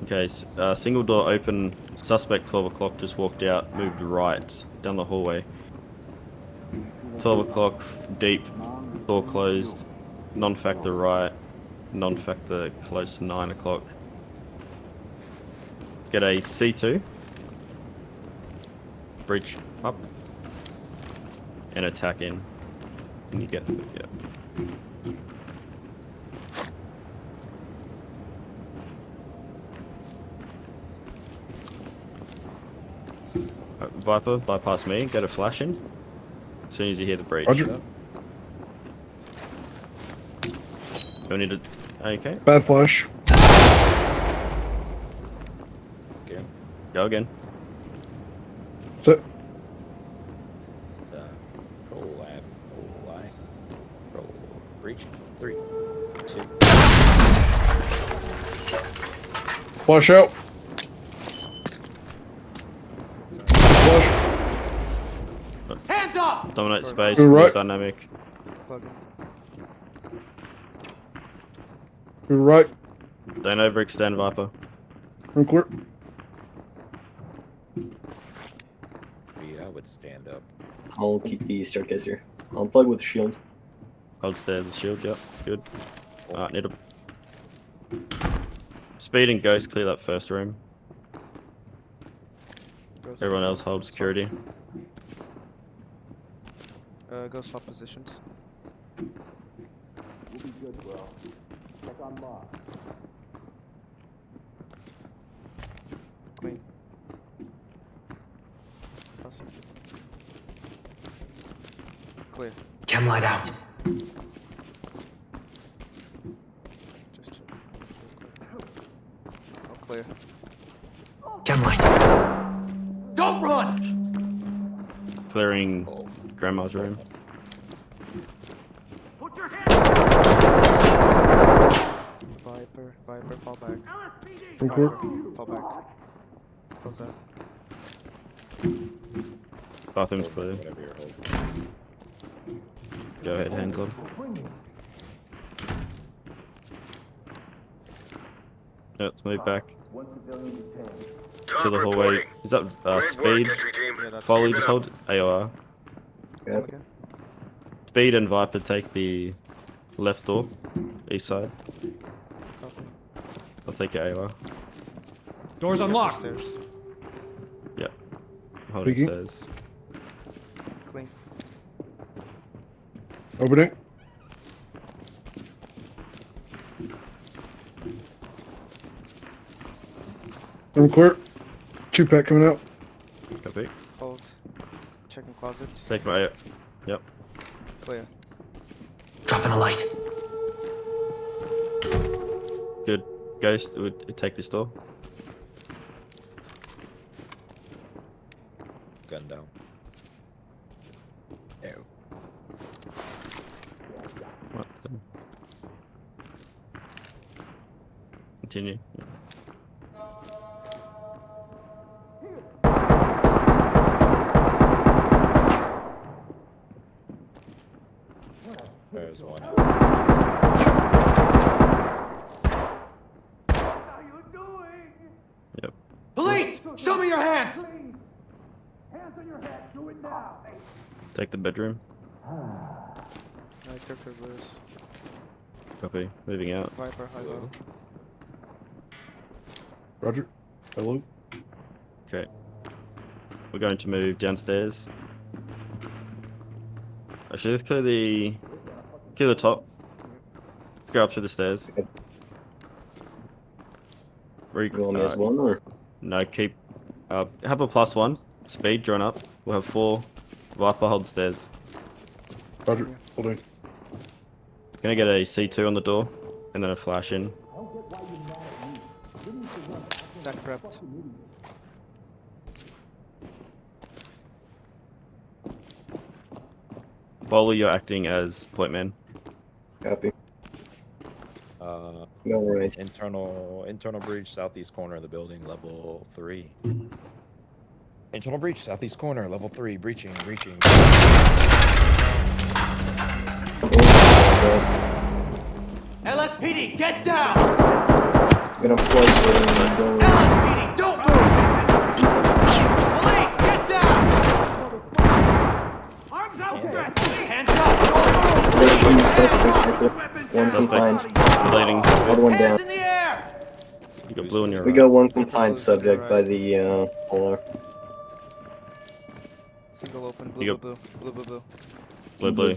Speaker 2: Okay, single door open. Suspect 12 o'clock just walked out, moved right down the hallway. 12 o'clock, deep, door closed, non-factor right. non-factor close to 9 o'clock. Let's get a C2. Breach up. And attack in. And you get, yeah. Viper, bypass me, get a flash in. As soon as you hear the breach.
Speaker 4: Roger.
Speaker 2: You'll need to. Okay,
Speaker 4: Bad flash.
Speaker 7: Okay.
Speaker 2: go again.
Speaker 4: Set.
Speaker 7: Roll left, roll right, roll breach. 3, 2.
Speaker 4: Flash out. Flash.
Speaker 8: Hands up!
Speaker 2: Dominate space,
Speaker 4: You're right.
Speaker 2: dynamic.
Speaker 3: Plug in.
Speaker 4: You're right.
Speaker 2: Don't overextend, Viper.
Speaker 4: I'm clear.
Speaker 7: I would stand up.
Speaker 5: I'll keep the staircase here. I'll plug with shield.
Speaker 2: Hold stairs, the shield, yep, good. Alright, need a. Speed and Ghost clear that first room. Everyone else hold security.
Speaker 3: Go swap positions. Clean. Awesome. Clear.
Speaker 8: Chem light out.
Speaker 3: Just check the clears real quick. All clear.
Speaker 8: Chem light. Don't run!
Speaker 2: Clearing Grandma's room.
Speaker 8: Put your hands
Speaker 3: Viper, fall back.
Speaker 4: I'm clear.
Speaker 3: Viper, fall back. Close that.
Speaker 2: Bathroom's clear.
Speaker 7: Whatever you're holding.
Speaker 2: Go ahead, hands on. Yeah, let's move back. To the hallway. Is that Speed?
Speaker 3: Yeah, that's
Speaker 2: Foley,
Speaker 3: it.
Speaker 2: just hold AOR.
Speaker 3: Come
Speaker 5: Yep.
Speaker 3: again.
Speaker 2: Speed and Viper take the left door, east side.
Speaker 3: Copy.
Speaker 2: I'll take your AOR.
Speaker 6: Doors
Speaker 3: Careful
Speaker 6: unlocked.
Speaker 3: stairs.
Speaker 2: Yep. Holding
Speaker 4: Speaking.
Speaker 2: stairs.
Speaker 3: Clean.
Speaker 4: Opening. I'm clear. 2-pack coming out.
Speaker 2: Copy.
Speaker 3: Hold. Checking closets.
Speaker 2: Take my. Yep.
Speaker 3: Clear.
Speaker 8: Dropping a light.
Speaker 2: Good. Ghost would take this door.
Speaker 7: Gun down. Ew.
Speaker 2: What the? Continue.
Speaker 7: There's one.
Speaker 2: Yep.
Speaker 8: Police! Show me your hands!
Speaker 2: Take the bedroom.
Speaker 3: Careful reverse.
Speaker 2: Copy. Moving out.
Speaker 3: Viper, high low.
Speaker 4: Roger. Hello.
Speaker 2: Okay. We're going to move downstairs. Actually, let's clear the top. Let's go up to the stairs.
Speaker 5: You want me as one or?
Speaker 2: No, keep. Have a +1. Speed, drawn up. We'll have 4. Viper, hold stairs.
Speaker 4: Roger. Holding.
Speaker 2: Gonna get a C2 on the door, and then a flash in.
Speaker 3: Attack prepped.
Speaker 2: Foley, you're acting as point man.
Speaker 5: Copy.
Speaker 7: Uh,
Speaker 5: Go right.
Speaker 7: internal breach, southeast corner of the building, level 3. Internal breach, southeast corner, level 3, breaching.
Speaker 8: LSPD, get down!
Speaker 5: Gonna plug the door.
Speaker 8: LSPD, don't move! Police, get down! Arms outstretched! Hands up! Don't move!
Speaker 5: There's two suspects right there. One confined.
Speaker 2: Bleeding.
Speaker 5: Another one down.
Speaker 2: You got blue in your
Speaker 5: We
Speaker 2: eye.
Speaker 5: got one confined subject by the polar.
Speaker 3: Single open.
Speaker 2: You
Speaker 3: Blue,
Speaker 2: got-
Speaker 3: blue, blue, blue, blue.
Speaker 2: Blue, blue.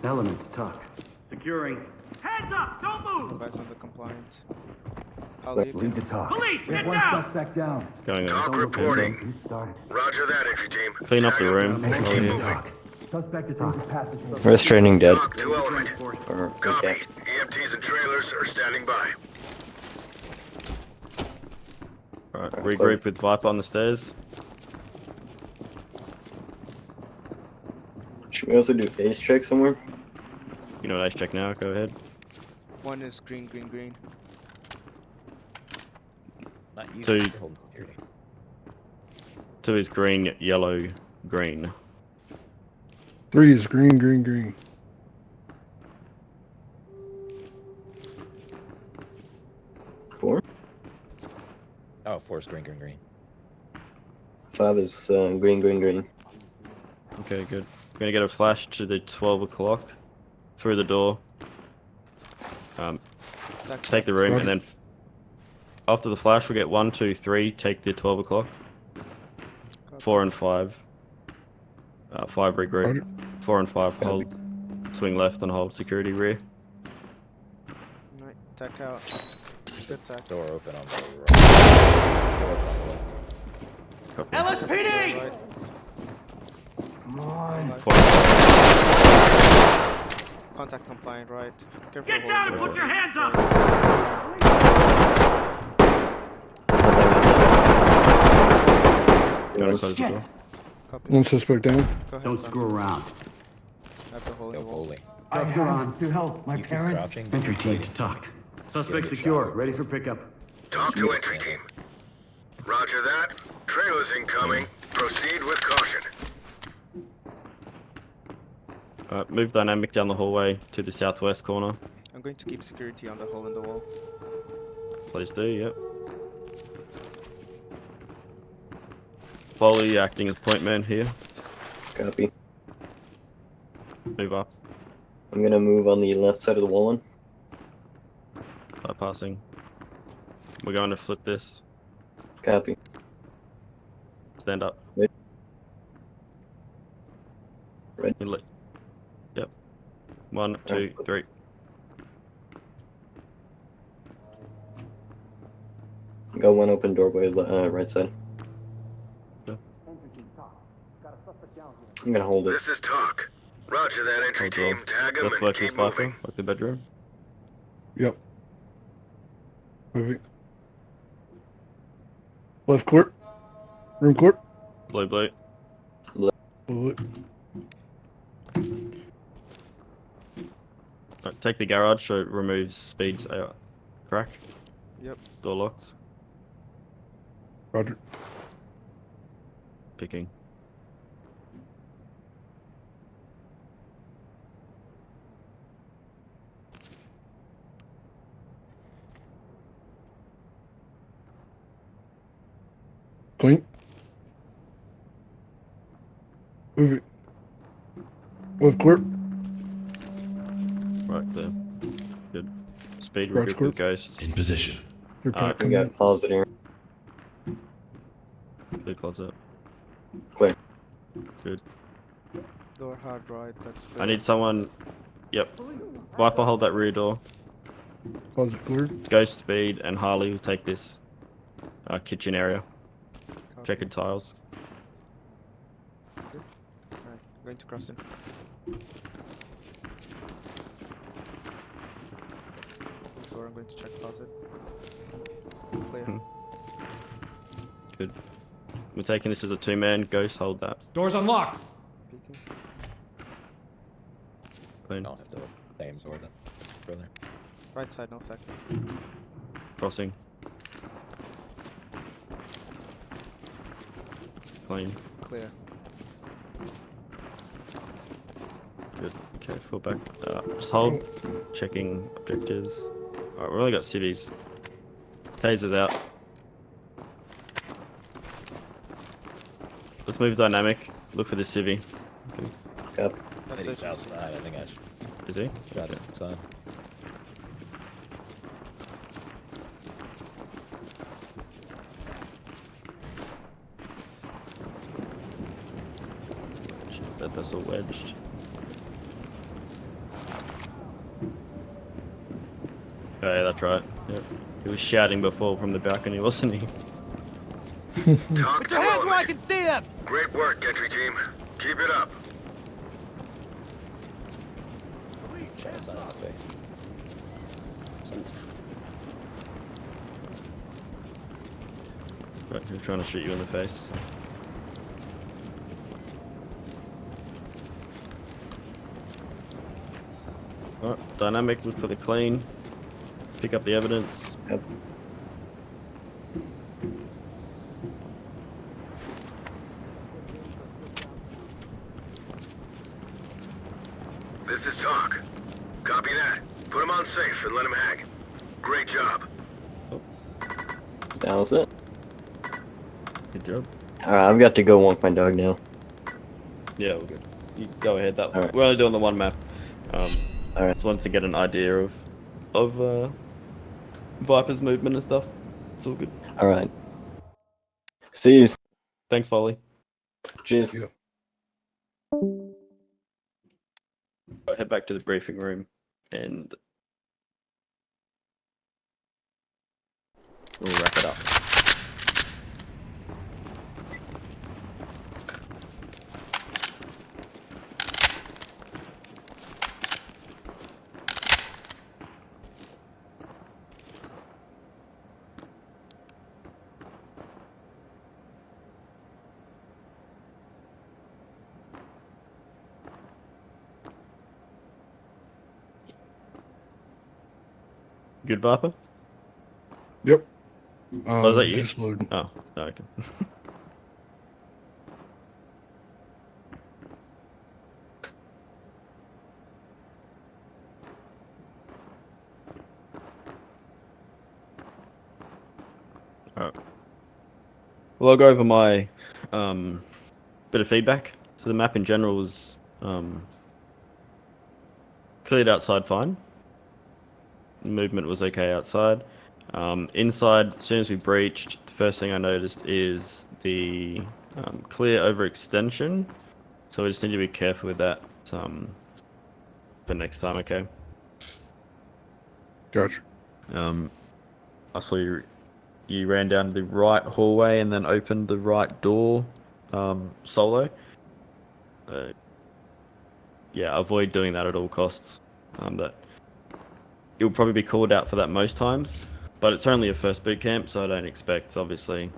Speaker 9: Element to talk.
Speaker 8: Securing. Hands up! Don't move!
Speaker 3: Advise on the compliant. Harley, you
Speaker 9: Lead
Speaker 3: can
Speaker 9: to talk.
Speaker 8: Police,
Speaker 9: We have
Speaker 8: get
Speaker 9: one
Speaker 8: down!
Speaker 9: suspect down.
Speaker 2: Going
Speaker 10: Talk
Speaker 2: on.
Speaker 10: reporting.
Speaker 9: You started.
Speaker 10: Roger that, entry team.
Speaker 2: Clean up the
Speaker 10: Tag 'em.
Speaker 2: room.
Speaker 9: Entry
Speaker 2: While
Speaker 9: team
Speaker 2: you-
Speaker 9: to talk. Suspect is incapacitated.
Speaker 5: Restraining dead.
Speaker 10: Talk to element.
Speaker 5: Or,
Speaker 10: Copy.
Speaker 5: okay.
Speaker 10: EMTs and trailers are standing by.
Speaker 2: Alright, regroup with Viper on the stairs.
Speaker 5: Should we also do ace check somewhere?
Speaker 2: You know what, ace check now, go ahead.
Speaker 3: one is green, green, green.
Speaker 7: Not you.
Speaker 2: Two.
Speaker 7: You're holding security.
Speaker 2: 2 is green, yellow, green.
Speaker 4: 3 is green, green, green.
Speaker 5: Four?
Speaker 7: Oh, 4 is green, green, green.
Speaker 5: 5 is green, green, green.
Speaker 2: Okay, good. We're gonna get a flash to the 12 o'clock through the door. Take the room, and then after the flash, we get 1, 2, 3. Take the 12 o'clock. 4 and 5. 5 regroup.
Speaker 4: Roger.
Speaker 2: 4 and 5 hold. Swing left and hold security rear.
Speaker 3: Right, tack out. Good tack.
Speaker 7: Door open on the right.
Speaker 2: Copy.
Speaker 8: LSPD!
Speaker 3: Right.
Speaker 9: Come on.
Speaker 2: Four.
Speaker 3: Contact compliant, right. Careful.
Speaker 8: Get down and
Speaker 3: holding
Speaker 8: put
Speaker 3: the
Speaker 8: your
Speaker 3: door.
Speaker 8: hands up!
Speaker 2: Gotta close the door.
Speaker 9: Shit.
Speaker 3: Copy.
Speaker 4: One suspect down.
Speaker 3: Go ahead,
Speaker 9: Don't
Speaker 3: son.
Speaker 9: screw around.
Speaker 3: I have to hold
Speaker 7: Yo,
Speaker 3: the wall.
Speaker 7: Foley.
Speaker 9: I have on to help my
Speaker 7: You keep
Speaker 9: parents.
Speaker 7: crouching.
Speaker 9: Entry team to talk. Suspect
Speaker 7: Get a
Speaker 9: secure.
Speaker 7: shot.
Speaker 9: Ready for pickup.
Speaker 10: Talk to entry team. Roger that. Trailers incoming. Proceed with caution.
Speaker 2: Alright, move dynamic down the hallway to the southwest corner.
Speaker 3: I'm going to keep security on the hole in the wall.
Speaker 2: Please do, yep. Foley acting as point man here.
Speaker 5: Copy.
Speaker 2: Move up.
Speaker 5: I'm gonna move on the left side of the wall one.
Speaker 2: Bypassing. We're going to flip this.
Speaker 5: Copy.
Speaker 2: Stand up.
Speaker 5: Right. Right.
Speaker 2: Yep. 1, 2,
Speaker 5: Alright.
Speaker 2: 3.
Speaker 5: Got one open doorway, right side. I'm gonna hold it.
Speaker 10: This is talk. Roger that, entry
Speaker 2: Hold
Speaker 10: team.
Speaker 2: on.
Speaker 10: Tag 'em
Speaker 2: Let's
Speaker 10: and
Speaker 2: work this
Speaker 10: keep
Speaker 2: Viper.
Speaker 10: moving.
Speaker 2: Work the bedroom.
Speaker 4: Yep. Moving. Left court. Room court.
Speaker 2: Blue, blue.
Speaker 4: Blue.
Speaker 2: Right, take the garage so it removes speeds out. Crack.
Speaker 3: Yep.
Speaker 2: Door locked.
Speaker 4: Roger.
Speaker 2: Picking.
Speaker 4: Clean. Move it. Left court.
Speaker 2: Right there. Good. Speed
Speaker 4: Garage
Speaker 2: regroup
Speaker 4: court.
Speaker 2: with ghost.
Speaker 11: In position.
Speaker 4: Your
Speaker 2: Alright,
Speaker 4: pack
Speaker 5: We got closet here.
Speaker 2: Blue closet.
Speaker 5: Clear.
Speaker 2: Good.
Speaker 3: Door hard right. That's good.
Speaker 2: I need someone. Yep. Viper, hold that rear door.
Speaker 4: Closet cleared.
Speaker 2: Ghost, speed, and Harley will take this kitchen area.
Speaker 3: Copy.
Speaker 2: Checkered tiles.
Speaker 3: Alright, I'm going to cross in. Door, I'm going to check closet. Clear.
Speaker 2: Hmm. Good. We're taking this as a 2-man. Ghost, hold that.
Speaker 6: Doors unlocked.
Speaker 3: Peeking.
Speaker 2: Clean.
Speaker 7: I don't have to aim for them. Further.
Speaker 3: Right side, no factor.
Speaker 2: Crossing. Clean.
Speaker 3: Clear.
Speaker 2: Good. Okay, fall back. Just hold. Checking objectives. Alright, we've only got cities. Tasers out. Let's move dynamic. Look for the civvy.
Speaker 5: Copy.
Speaker 3: That's
Speaker 7: He's
Speaker 3: it.
Speaker 7: outside. I think I should
Speaker 2: Is he?
Speaker 7: got
Speaker 2: Okay.
Speaker 7: it inside.
Speaker 2: that's all wedged. Oh, yeah, that's right. Yep. He was shouting before from the balcony, wasn't he?
Speaker 10: Talk
Speaker 6: Put your hands where I
Speaker 10: slowly.
Speaker 6: can see them!
Speaker 10: Great work, entry team. Keep it up.
Speaker 7: Chance on the face.
Speaker 2: Right, he was trying to shoot you in the face. Alright, dynamic, look for the clean. Pick up the evidence.
Speaker 5: Yep.
Speaker 10: This is talk. Copy that. Put him on safe and let him hang. Great job.
Speaker 5: That was it.
Speaker 2: Good job.
Speaker 5: Alright, I've got to go walk my dog now.
Speaker 2: Yeah, we're good. You go ahead. That
Speaker 5: Alright.
Speaker 2: we're only doing the one map.
Speaker 5: Alright.
Speaker 2: Just wanted to get an idea of Viper's movement and stuff. It's all good.
Speaker 5: Alright. See you.
Speaker 2: Thanks, Foley.
Speaker 5: Cheers.
Speaker 4: Yeah.
Speaker 2: I'll head back to the briefing room and we'll wrap it up. Good, Viper?
Speaker 4: Yep.
Speaker 2: Oh, is that you?
Speaker 4: Just loading.
Speaker 2: Oh, okay. Alright. Well, I'll go over my bit of feedback. So the map in general was cleared outside fine. Movement was okay outside. Inside, as soon as we breached, the first thing I noticed is the clear overextension. So we just need to be careful with that for next time, okay?
Speaker 4: Gotcha.
Speaker 2: I saw you ran down the right hallway and then opened the right door solo. Yeah, avoid doing that at all costs. But it'll probably be called out for that most times, but it's only a first boot camp, so I don't expect, obviously,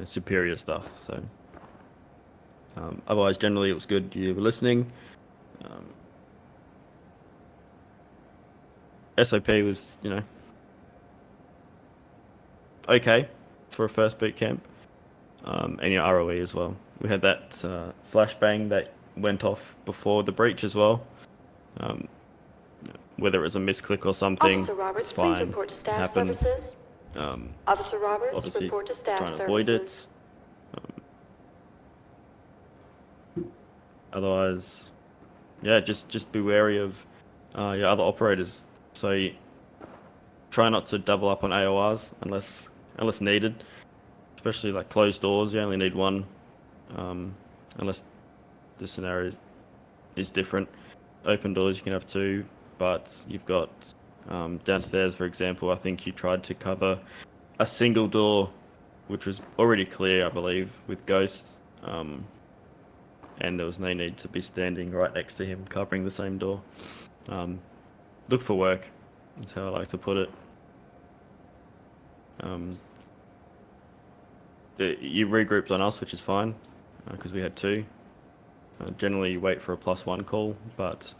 Speaker 2: superior stuff. So otherwise, generally, it was good. You were listening. SOP was, okay for a first boot camp, and your ROE as well. We had that flashbang that went off before the breach as well. Whether it was a misclick or something,
Speaker 1: Officer Roberts,
Speaker 2: it's
Speaker 1: please
Speaker 2: fine.
Speaker 1: report to
Speaker 2: It
Speaker 1: staff
Speaker 2: happens.
Speaker 1: services. Officer Roberts,
Speaker 2: Obviously,
Speaker 1: report to staff
Speaker 2: trying to
Speaker 1: services.
Speaker 2: avoid it. Otherwise, yeah, just be wary of your other operators. So try not to double up on AORs unless needed. Especially like closed doors, you only need one, unless the scenario is different. Open doors, you can have two, but you've got downstairs, for example, I think you tried to cover a single door, which was already clear, I believe, with Ghost, and there was no need to be standing right next to him covering the same door. Look for work, that's how I like to put it. You regrouped on us, which is fine, because we had two. Generally, you wait for a +1 call, but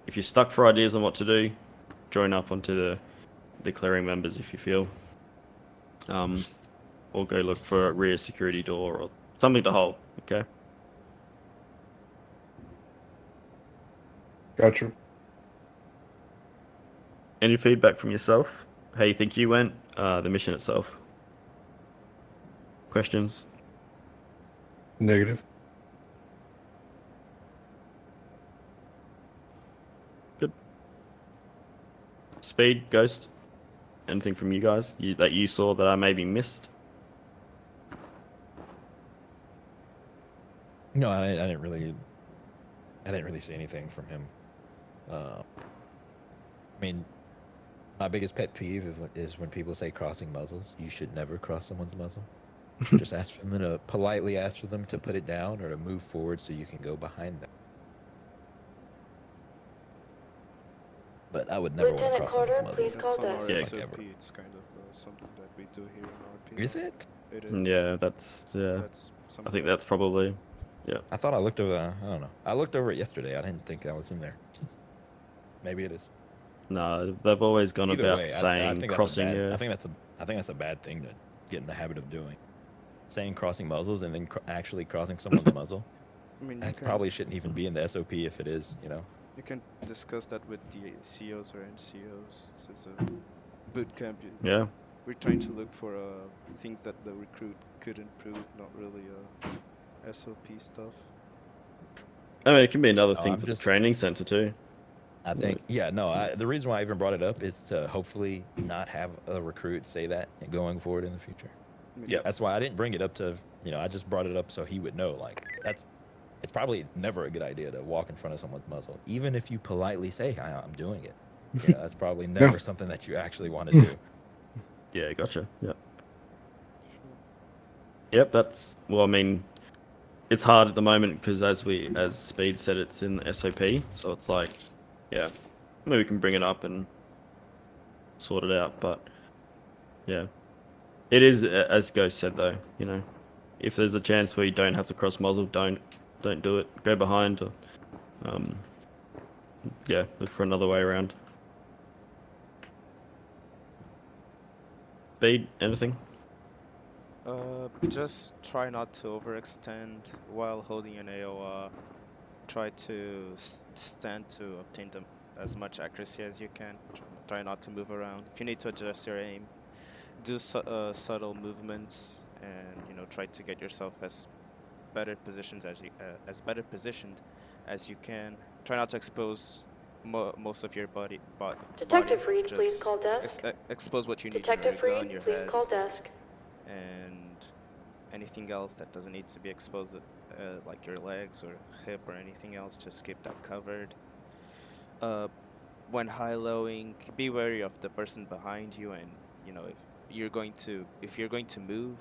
Speaker 2: if you're stuck for ideas on what to do, join up onto the clearing members if you feel. Or go look for a rear security door or something to hold, okay?
Speaker 4: Gotcha.
Speaker 2: Any feedback from yourself? How you think you went? The mission itself? Questions?
Speaker 4: Negative.
Speaker 2: Good. Speed, Ghost? Anything from you guys that you saw that I maybe missed?
Speaker 7: No, I didn't really. I didn't really see anything from him. I mean, my biggest pet peeve is when people say crossing muzzles. You should never cross someone's muzzle. Just ask for them to politely ask for them to put it down or to move forward so you can go behind them. But I would never want to
Speaker 1: Lieutenant
Speaker 7: cross someone's
Speaker 1: Carter,
Speaker 7: muzzle.
Speaker 1: please
Speaker 3: That's
Speaker 1: call
Speaker 3: on our
Speaker 1: desk.
Speaker 2: Yeah.
Speaker 3: SOP. It's kind of something that we do here in our PO.
Speaker 7: Is it?
Speaker 3: It is.
Speaker 2: Yeah, that's
Speaker 3: That's
Speaker 2: I
Speaker 3: something
Speaker 2: think
Speaker 3: that-
Speaker 2: that's probably.
Speaker 7: I thought I looked over. I don't know. I looked over it yesterday. I didn't think I was in there. Maybe it is.
Speaker 2: No, they've always gone
Speaker 7: Either
Speaker 2: about
Speaker 7: way,
Speaker 2: saying
Speaker 7: think
Speaker 2: crossing.
Speaker 7: That's a bad,
Speaker 2: Yeah.
Speaker 7: I think that's a bad thing to get in the habit of doing. Saying crossing muzzles and then actually crossing someone's muzzle.
Speaker 3: I mean,
Speaker 7: That probably shouldn't even be in the SOP if it is. You know.
Speaker 3: you can discuss that with the COs or NCOs. It's a boot camp.
Speaker 2: Yeah.
Speaker 3: We're trying to look for things that the recruit could improve, not really SOP stuff.
Speaker 2: I mean, it can be another
Speaker 7: Oh,
Speaker 2: thing
Speaker 7: I'm
Speaker 2: for
Speaker 7: just-
Speaker 2: the training center too.
Speaker 7: I think, the reason why I even brought it up is to hopefully not have a recruit say that going forward in the future.
Speaker 3: I mean,
Speaker 2: Yeah,
Speaker 7: That's why I didn't bring it up to, I just brought it up so he would know, like, it's probably never a good idea to walk in front of someone's muzzle, even if you politely say, I'm doing it. Yeah, that's probably never something that you actually want to do.
Speaker 2: Yeah, gotcha. Yep.
Speaker 3: Sure.
Speaker 2: Yep. That's well. I mean, it's hard at the moment because as Speed said, it's in the SOP, so it's like, yeah, maybe we can bring it up and sort it out. But yeah, it is as Ghost said though. If there's a chance where you don't have to cross muzzle, don't do it. Go behind, or yeah, look for another way around. Speed, anything?
Speaker 3: Just try not to overextend while holding an AOR. Try to stand to obtain as much accuracy as you can. Try not to move around. If you need to adjust your aim, do subtle movements, and try to get yourself as better positioned as you can. Try not to expose most of your body.
Speaker 1: Detective Reed,
Speaker 3: Just
Speaker 1: please call desk.
Speaker 3: expose what you need.
Speaker 1: Detective
Speaker 3: your gun,
Speaker 1: Reed,
Speaker 3: your
Speaker 1: please
Speaker 3: head,
Speaker 1: call desk.
Speaker 3: and anything else that doesn't need to be exposed, like your legs or hip or anything else, just keep that covered. When high-lowing, be wary of the person behind you, and if you're going to move,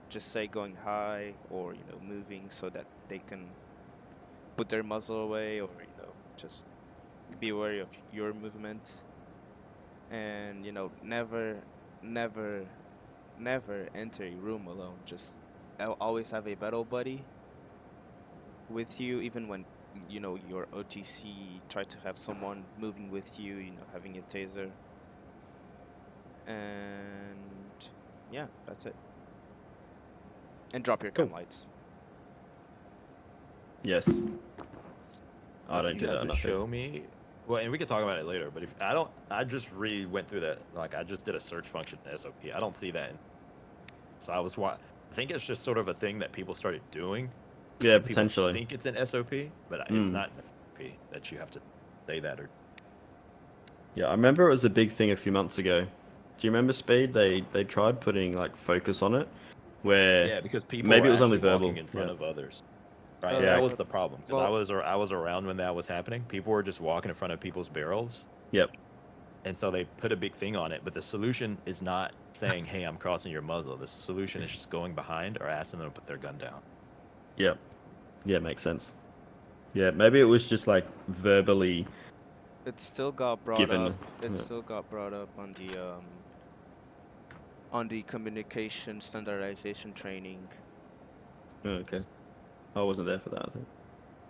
Speaker 3: just say going high or moving so that they can put their muzzle away, or just be wary of your movement. And never enter a room alone. Just always have a battle buddy with you, even when your OTC. Try to have someone moving with you, having a taser. And yeah, that's it. And drop your cam lights.
Speaker 2: Yes. I
Speaker 7: If
Speaker 2: don't
Speaker 7: you
Speaker 2: do
Speaker 7: guys
Speaker 2: that
Speaker 7: would
Speaker 2: enough.
Speaker 7: show me, well, and we can talk about it later. But if I just went through that. Like I just did a search function in SOP. I don't see that. So I think it's just sort of a thing that people started doing.
Speaker 2: Yeah,
Speaker 7: People
Speaker 2: potentially.
Speaker 7: think it's an SOP, but it's not an SOP that you have to say that or.
Speaker 2: Yeah, I remember it was a big thing a few months ago. Do you remember Speed? They tried putting like focus on it, where
Speaker 7: Yeah, because people
Speaker 2: maybe
Speaker 7: were
Speaker 2: it was only
Speaker 7: actually
Speaker 2: verbal.
Speaker 7: walking in front
Speaker 2: Yeah.
Speaker 7: of others. Right,
Speaker 3: Yeah.
Speaker 7: that was the problem. Because
Speaker 3: Well-
Speaker 7: I was around when that was happening. People were just walking in front of people's barrels,
Speaker 2: Yep.
Speaker 7: and so they put a big thing on it. But the solution is not saying, "Hey, I'm crossing your muzzle." The solution is just going behind or asking them to put their gun down.
Speaker 2: Yep. Yeah, makes sense. Yeah, maybe it was just like verbally.
Speaker 3: It still got brought
Speaker 2: Given-
Speaker 3: up. It
Speaker 2: yeah.
Speaker 3: still got brought up on the communication standardization training,
Speaker 2: Oh, okay. I wasn't there for that. I think.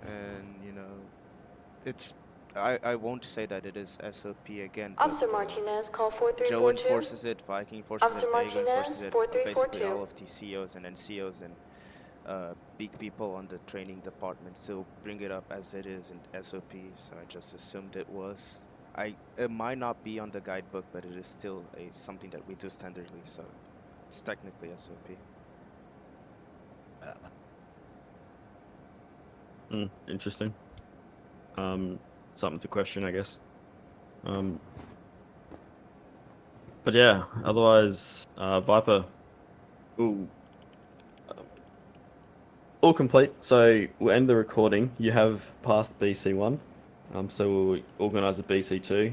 Speaker 3: and it's. I won't say that it is SOP again. But,
Speaker 1: Officer Martinez, call
Speaker 3: Joe
Speaker 1: 4342.
Speaker 3: enforces it, Viking enforces
Speaker 1: Officer
Speaker 3: it, Bago enforces
Speaker 1: Martinez,
Speaker 3: it,
Speaker 1: 4342.
Speaker 3: basically all of the COs and NCOs and big people on the training department still bring it up as it is in SOP, so I just assumed it was. It might not be on the guidebook, but it is still something that we do standardly, so it's technically SOP.
Speaker 2: Interesting. Something to question, I guess. But yeah, otherwise, Viper. Ooh. All complete. So we'll end the recording. You have passed BC1. So we'll organise a BC2.